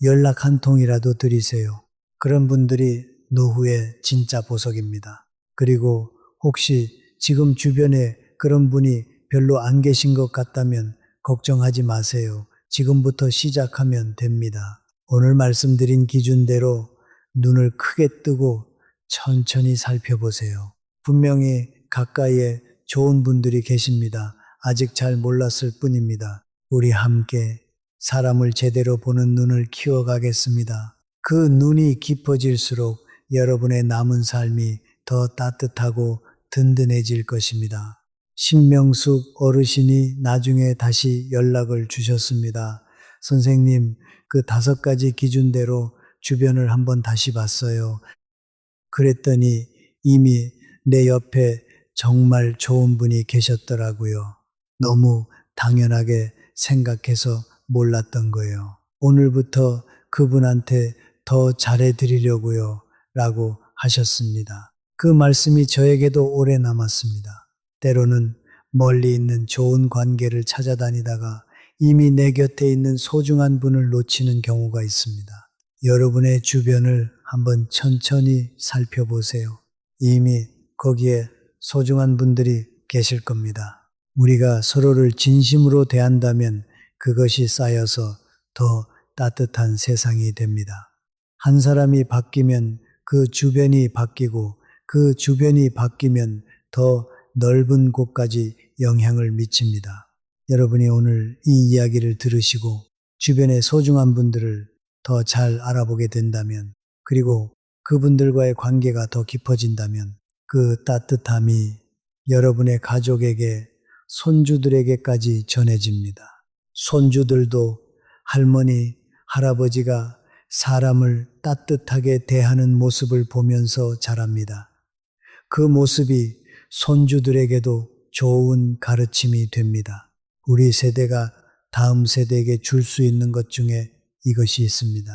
A: 연락 한 통이라도 드리세요. 그런 분들이 노후의 진짜 보석입니다. 그리고 혹시 지금 주변에 그런 분이 별로 안 계신 것 같다면 걱정하지 마세요. 지금부터 시작하면 됩니다. 오늘 말씀드린 기준대로 눈을 크게 뜨고 천천히 살펴보세요. 분명히 가까이에 좋은 분들이 계십니다. 아직 잘 몰랐을 뿐입니다. 우리 함께 사람을 제대로 보는 눈을 키워가겠습니다. 그 눈이 깊어질수록 여러분의 남은 삶이 더 따뜻하고 든든해질 것입니다. 신명숙 어르신이 나중에 다시 연락을 주셨습니다. 선생님, 그 5가지 기준대로 주변을 한번 다시 봤어요. 그랬더니 이미 내 옆에 정말 좋은 분이 계셨더라고요. 너무 당연하게 생각해서 몰랐던 거예요. 오늘부터 그분한테 더 잘해드리려고요. 라고 하셨습니다. 그 말씀이 저에게도 오래 남았습니다. 때로는 멀리 있는 좋은 관계를 찾아다니다가 이미 내 곁에 있는 소중한 분을 놓치는 경우가 있습니다. 여러분의 주변을 한번 천천히 살펴보세요. 이미 거기에 소중한 분들이 계실 겁니다. 우리가 서로를 진심으로 대한다면 그것이 쌓여서 더 따뜻한 세상이 됩니다. 한 사람이 바뀌면 그 주변이 바뀌고 그 주변이 바뀌면 더 넓은 곳까지 영향을 미칩니다. 여러분이 오늘 이 이야기를 들으시고 주변의 소중한 분들을 더 잘 알아보게 된다면 그리고 그분들과의 관계가 더 깊어진다면 그 따뜻함이 여러분의 가족에게 손주들에게까지 전해집니다. 손주들도 할머니, 할아버지가 사람을 따뜻하게 대하는 모습을 보면서 자랍니다. 그 모습이 손주들에게도 좋은 가르침이 됩니다. 우리 세대가 다음 세대에게 줄 수 있는 것 중에 이것이 있습니다.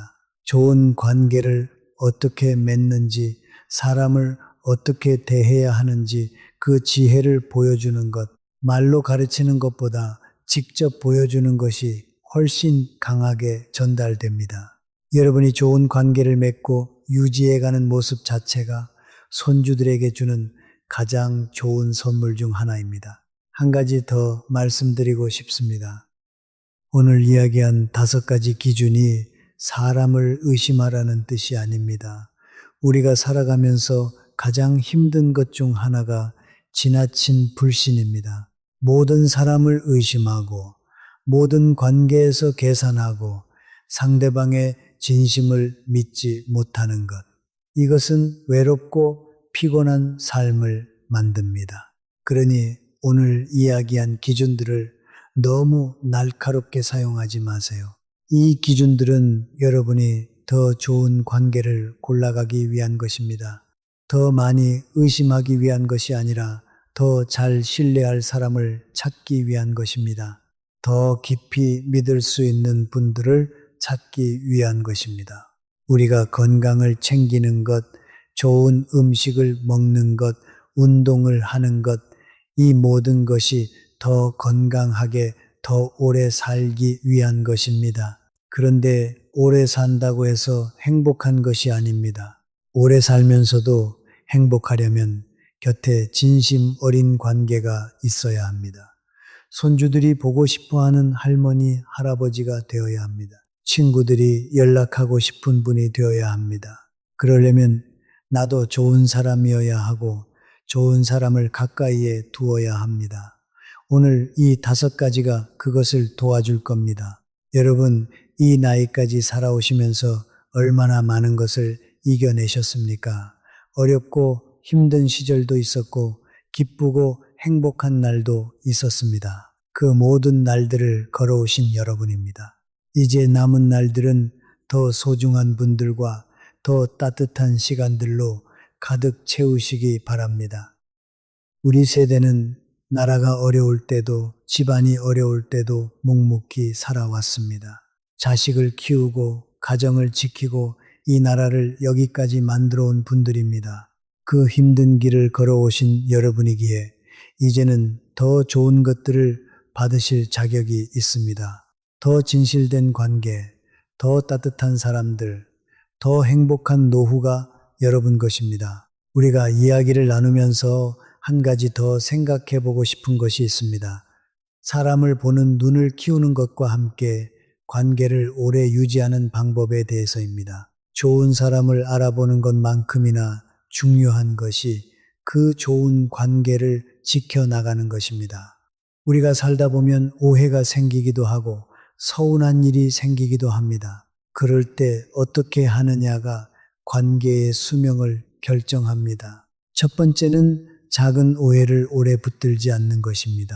A: 좋은 관계를 어떻게 맺는지, 사람을 어떻게 대해야 하는지 그 지혜를 보여주는 것, 말로 가르치는 것보다 직접 보여주는 것이 훨씬 강하게 전달됩니다. 여러분이 좋은 관계를 맺고 유지해가는 모습 자체가 손주들에게 주는 가장 좋은 선물 중 하나입니다. 한 가지 더 말씀드리고 싶습니다. 오늘 이야기한 5가지 기준이 사람을 의심하라는 뜻이 아닙니다. 우리가 살아가면서 가장 힘든 것 중 하나가 지나친 불신입니다. 모든 사람을 의심하고 모든 관계에서 계산하고 상대방의 진심을 믿지 못하는 것. 이것은 외롭고 피곤한 삶을 만듭니다. 그러니 오늘 이야기한 기준들을 너무 날카롭게 사용하지 마세요. 이 기준들은 여러분이 더 좋은 관계를 골라가기 위한 것입니다. 더 많이 의심하기 위한 것이 아니라 더 잘 신뢰할 사람을 찾기 위한 것입니다. 더 깊이 믿을 수 있는 분들을 찾기 위한 것입니다. 우리가 건강을 챙기는 것, 좋은 음식을 먹는 것, 운동을 하는 것, 이 모든 것이 더 건강하게 더 오래 살기 위한 것입니다. 그런데 오래 산다고 해서 행복한 것이 아닙니다. 오래 살면서도 행복하려면 곁에 진심 어린 관계가 있어야 합니다. 손주들이 보고 싶어 하는 할머니, 할아버지가 되어야 합니다. 친구들이 연락하고 싶은 분이 되어야 합니다. 그러려면 나도 좋은 사람이어야 하고 좋은 사람을 가까이에 두어야 합니다. 오늘 이 5가지가 그것을 도와줄 겁니다. 여러분, 이 나이까지 살아오시면서 얼마나 많은 것을 이겨내셨습니까? 어렵고 힘든 시절도 있었고 기쁘고 행복한 날도 있었습니다. 그 모든 날들을 걸어오신 여러분입니다. 이제 남은 날들은 더 소중한 분들과 더 따뜻한 시간들로 가득 채우시기 바랍니다. 우리 세대는 나라가 어려울 때도 집안이 어려울 때도 묵묵히 살아왔습니다. 자식을 키우고 가정을 지키고 이 나라를 여기까지 만들어 온 분들입니다. 그 힘든 길을 걸어오신 여러분이기에 이제는 더 좋은 것들을 받으실 자격이 있습니다. 더 진실된 관계, 더 따뜻한 사람들, 더 행복한 노후가 여러분 것입니다. 우리가 이야기를 나누면서 한 가지 더 생각해 보고 싶은 것이 있습니다. 사람을 보는 눈을 키우는 것과 함께 관계를 오래 유지하는 방법에 대해서입니다. 좋은 사람을 알아보는 것만큼이나 중요한 것이 그 좋은 관계를 지켜나가는 것입니다. 우리가 살다 보면 오해가 생기기도 하고 서운한 일이 생기기도 합니다. 그럴 때 어떻게 하느냐가 관계의 수명을 결정합니다. 첫 번째는 작은 오해를 오래 붙들지 않는 것입니다.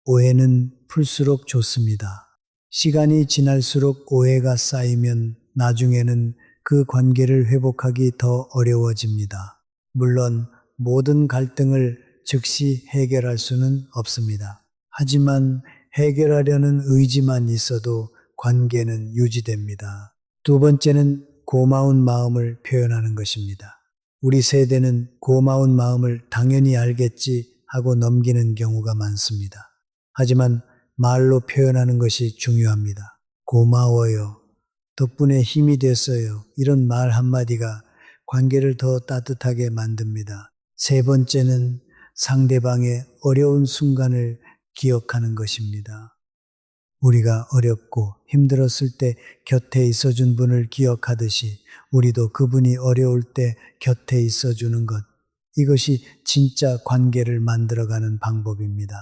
A: 오해는 풀수록 좋습니다. 시간이 지날수록 오해가 쌓이면 나중에는 그 관계를 회복하기 더 어려워집니다. 물론 모든 갈등을 즉시 해결할 수는 없습니다. 하지만 해결하려는 의지만 있어도 관계는 유지됩니다. 두 번째는 고마운 마음을 표현하는 것입니다. 우리 세대는 고마운 마음을 당연히 알겠지 하고 넘기는 경우가 많습니다. 하지만 말로 표현하는 것이 중요합니다. 고마워요. 덕분에 힘이 됐어요. 이런 말 한마디가 관계를 더 따뜻하게 만듭니다. 세 번째는 상대방의 어려운 순간을 기억하는 것입니다. 우리가 어렵고 힘들었을 때 곁에 있어준 분을 기억하듯이 우리도 그분이 어려울 때 곁에 있어주는 것. 이것이 진짜 관계를 만들어가는 방법입니다.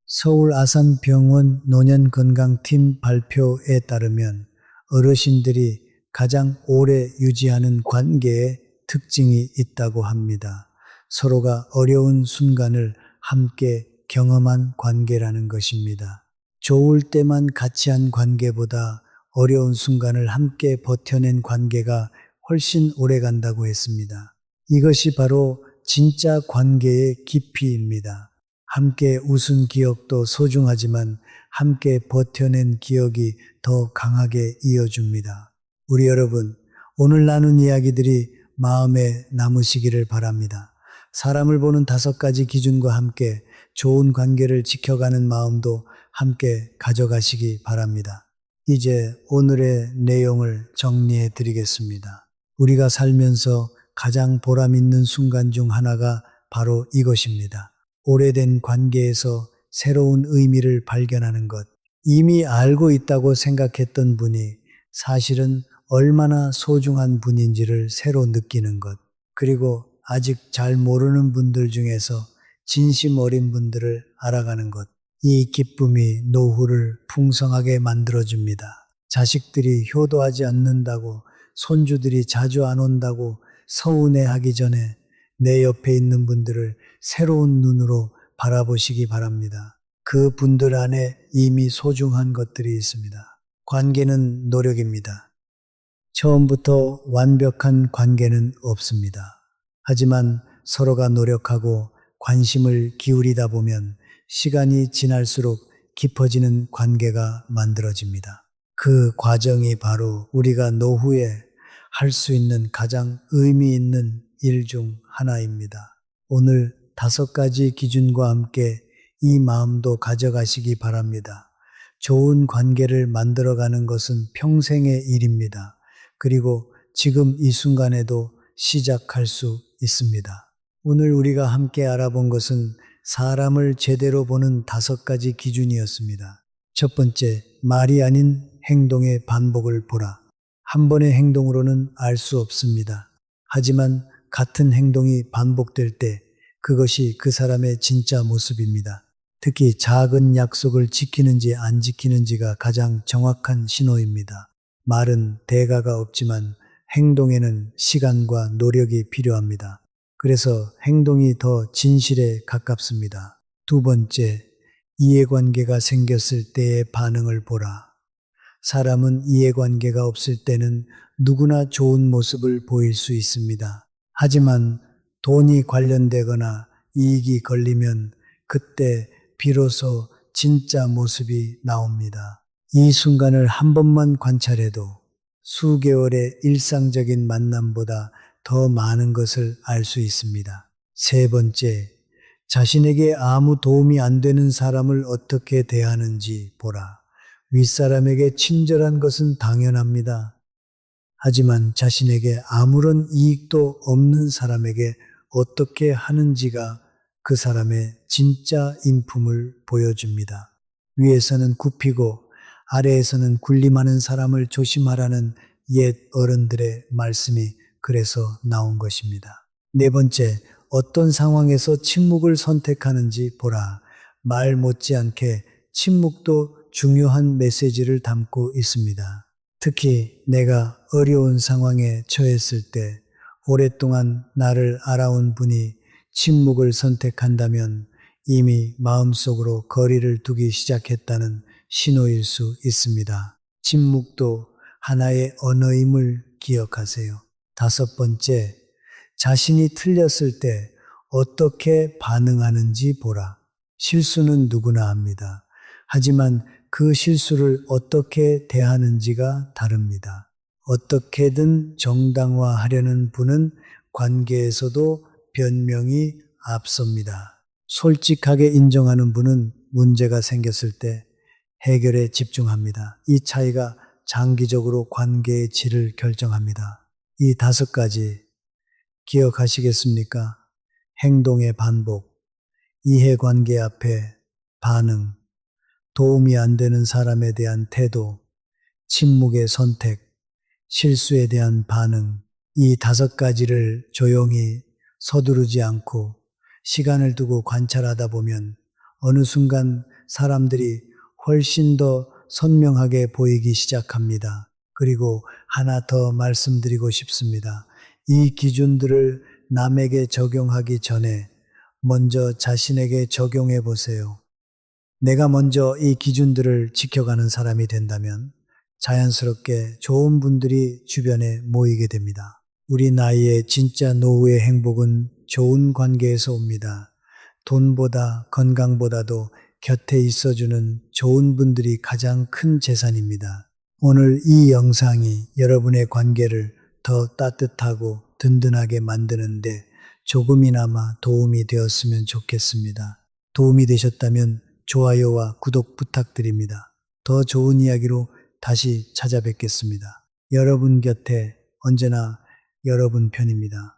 A: 서울 아산병원 노년건강팀 발표에 따르면 어르신들이 가장 오래 유지하는 관계에 특징이 있다고 합니다. 서로가 어려운 순간을 함께 경험한 관계라는 것입니다. 좋을 때만 같이 한 관계보다 어려운 순간을 함께 버텨낸 관계가 훨씬 오래 간다고 했습니다. 이것이 바로 진짜 관계의 깊이입니다. 함께 웃은 기억도 소중하지만 함께 버텨낸 기억이 더 강하게 이어줍니다. 우리 여러분, 오늘 나눈 이야기들이 마음에 남으시기를 바랍니다. 사람을 보는 5가지 기준과 함께 좋은 관계를 지켜가는 마음도 함께 가져가시기 바랍니다. 이제 오늘의 내용을 정리해 드리겠습니다. 우리가 살면서 가장 보람 있는 순간 중 하나가 바로 이것입니다. 오래된 관계에서 새로운 의미를 발견하는 것. 이미 알고 있다고 생각했던 분이 사실은 얼마나 소중한 분인지를 새로 느끼는 것. 그리고 아직 잘 모르는 분들 중에서 진심 어린 분들을 알아가는 것. 이 기쁨이 노후를 풍성하게 만들어줍니다. 자식들이 효도하지 않는다고, 손주들이 자주 안 온다고 서운해하기 전에 내 옆에 있는 분들을 새로운 눈으로 바라보시기 바랍니다. 그 분들 안에 이미 소중한 것들이 있습니다. 관계는 노력입니다. 처음부터 완벽한 관계는 없습니다. 하지만 서로가 노력하고 관심을 기울이다 보면 시간이 지날수록 깊어지는 관계가 만들어집니다. 그 과정이 바로 우리가 노후에 할 수 있는 가장 의미 있는 일 중 하나입니다. 오늘 5가지 기준과 함께 이 마음도 가져가시기 바랍니다. 좋은 관계를 만들어가는 것은 평생의 일입니다. 그리고 지금 이 순간에도 시작할 수 있습니다. 오늘 우리가 함께 알아본 것은 사람을 제대로 보는 5가지 기준이었습니다. 첫 번째, 말이 아닌 행동의 반복을 보라. 한 번의 행동으로는 알 수 없습니다. 하지만 같은 행동이 반복될 때 그것이 그 사람의 진짜 모습입니다. 특히 작은 약속을 지키는지 안 지키는지가 가장 정확한 신호입니다. 말은 대가가 없지만 행동에는 시간과 노력이 필요합니다. 그래서 행동이 더 진실에 가깝습니다. 두 번째, 이해관계가 생겼을 때의 반응을 보라. 사람은 이해관계가 없을 때는 누구나 좋은 모습을 보일 수 있습니다. 하지만 돈이 관련되거나 이익이 걸리면 그때 비로소 진짜 모습이 나옵니다. 이 순간을 한 번만 관찰해도 수개월의 일상적인 만남보다 더 많은 것을 알 수 있습니다. 세 번째, 자신에게 아무 도움이 안 되는 사람을 어떻게 대하는지 보라. 윗사람에게 친절한 것은 당연합니다. 하지만 자신에게 아무런 이익도 없는 사람에게 어떻게 하는지가 그 사람의 진짜 인품을 보여줍니다. 위에서는 굽히고 아래에서는 군림하는 사람을 조심하라는 옛 어른들의 말씀이 그래서 나온 것입니다. 네 번째, 어떤 상황에서 침묵을 선택하는지 보라. 말 못지않게 침묵도 중요한 메시지를 담고 있습니다. 특히 내가 어려운 상황에 처했을 때 오랫동안 나를 알아온 분이 침묵을 선택한다면 이미 마음속으로 거리를 두기 시작했다는 신호일 수 있습니다. 침묵도 하나의 언어임을 기억하세요. 5번째, 자신이 틀렸을 때 어떻게 반응하는지 보라. 실수는 누구나 합니다. 하지만 그 실수를 어떻게 대하는지가 다릅니다. 어떻게든 정당화하려는 분은 관계에서도 변명이 앞섭니다. 솔직하게 인정하는 분은 문제가 생겼을 때 해결에 집중합니다. 이 차이가 장기적으로 관계의 질을 결정합니다. 이 5가지 기억하시겠습니까? 행동의 반복, 이해관계 앞에 반응, 도움이 안 되는 사람에 대한 태도, 침묵의 선택, 실수에 대한 반응, 이 5가지를 조용히 서두르지 않고 시간을 두고 관찰하다 보면 어느 순간 사람들이 훨씬 더 선명하게 보이기 시작합니다. 그리고 하나 더 말씀드리고 싶습니다. 이 기준들을 남에게 적용하기 전에 먼저 자신에게 적용해 보세요. 내가 먼저 이 기준들을 지켜가는 사람이 된다면 자연스럽게 좋은 분들이 주변에 모이게 됩니다. 우리 나이의 진짜 노후의 행복은 좋은 관계에서 옵니다. 돈보다 건강보다도 곁에 있어주는 좋은 분들이 가장 큰 재산입니다. 오늘 이 영상이 여러분의 관계를 더 따뜻하고 든든하게 만드는데 조금이나마 도움이 되었으면 좋겠습니다. 도움이 되셨다면 좋아요와 구독 부탁드립니다. 더 좋은 이야기로 다시 찾아뵙겠습니다. 여러분 곁에 언제나 여러분 편입니다.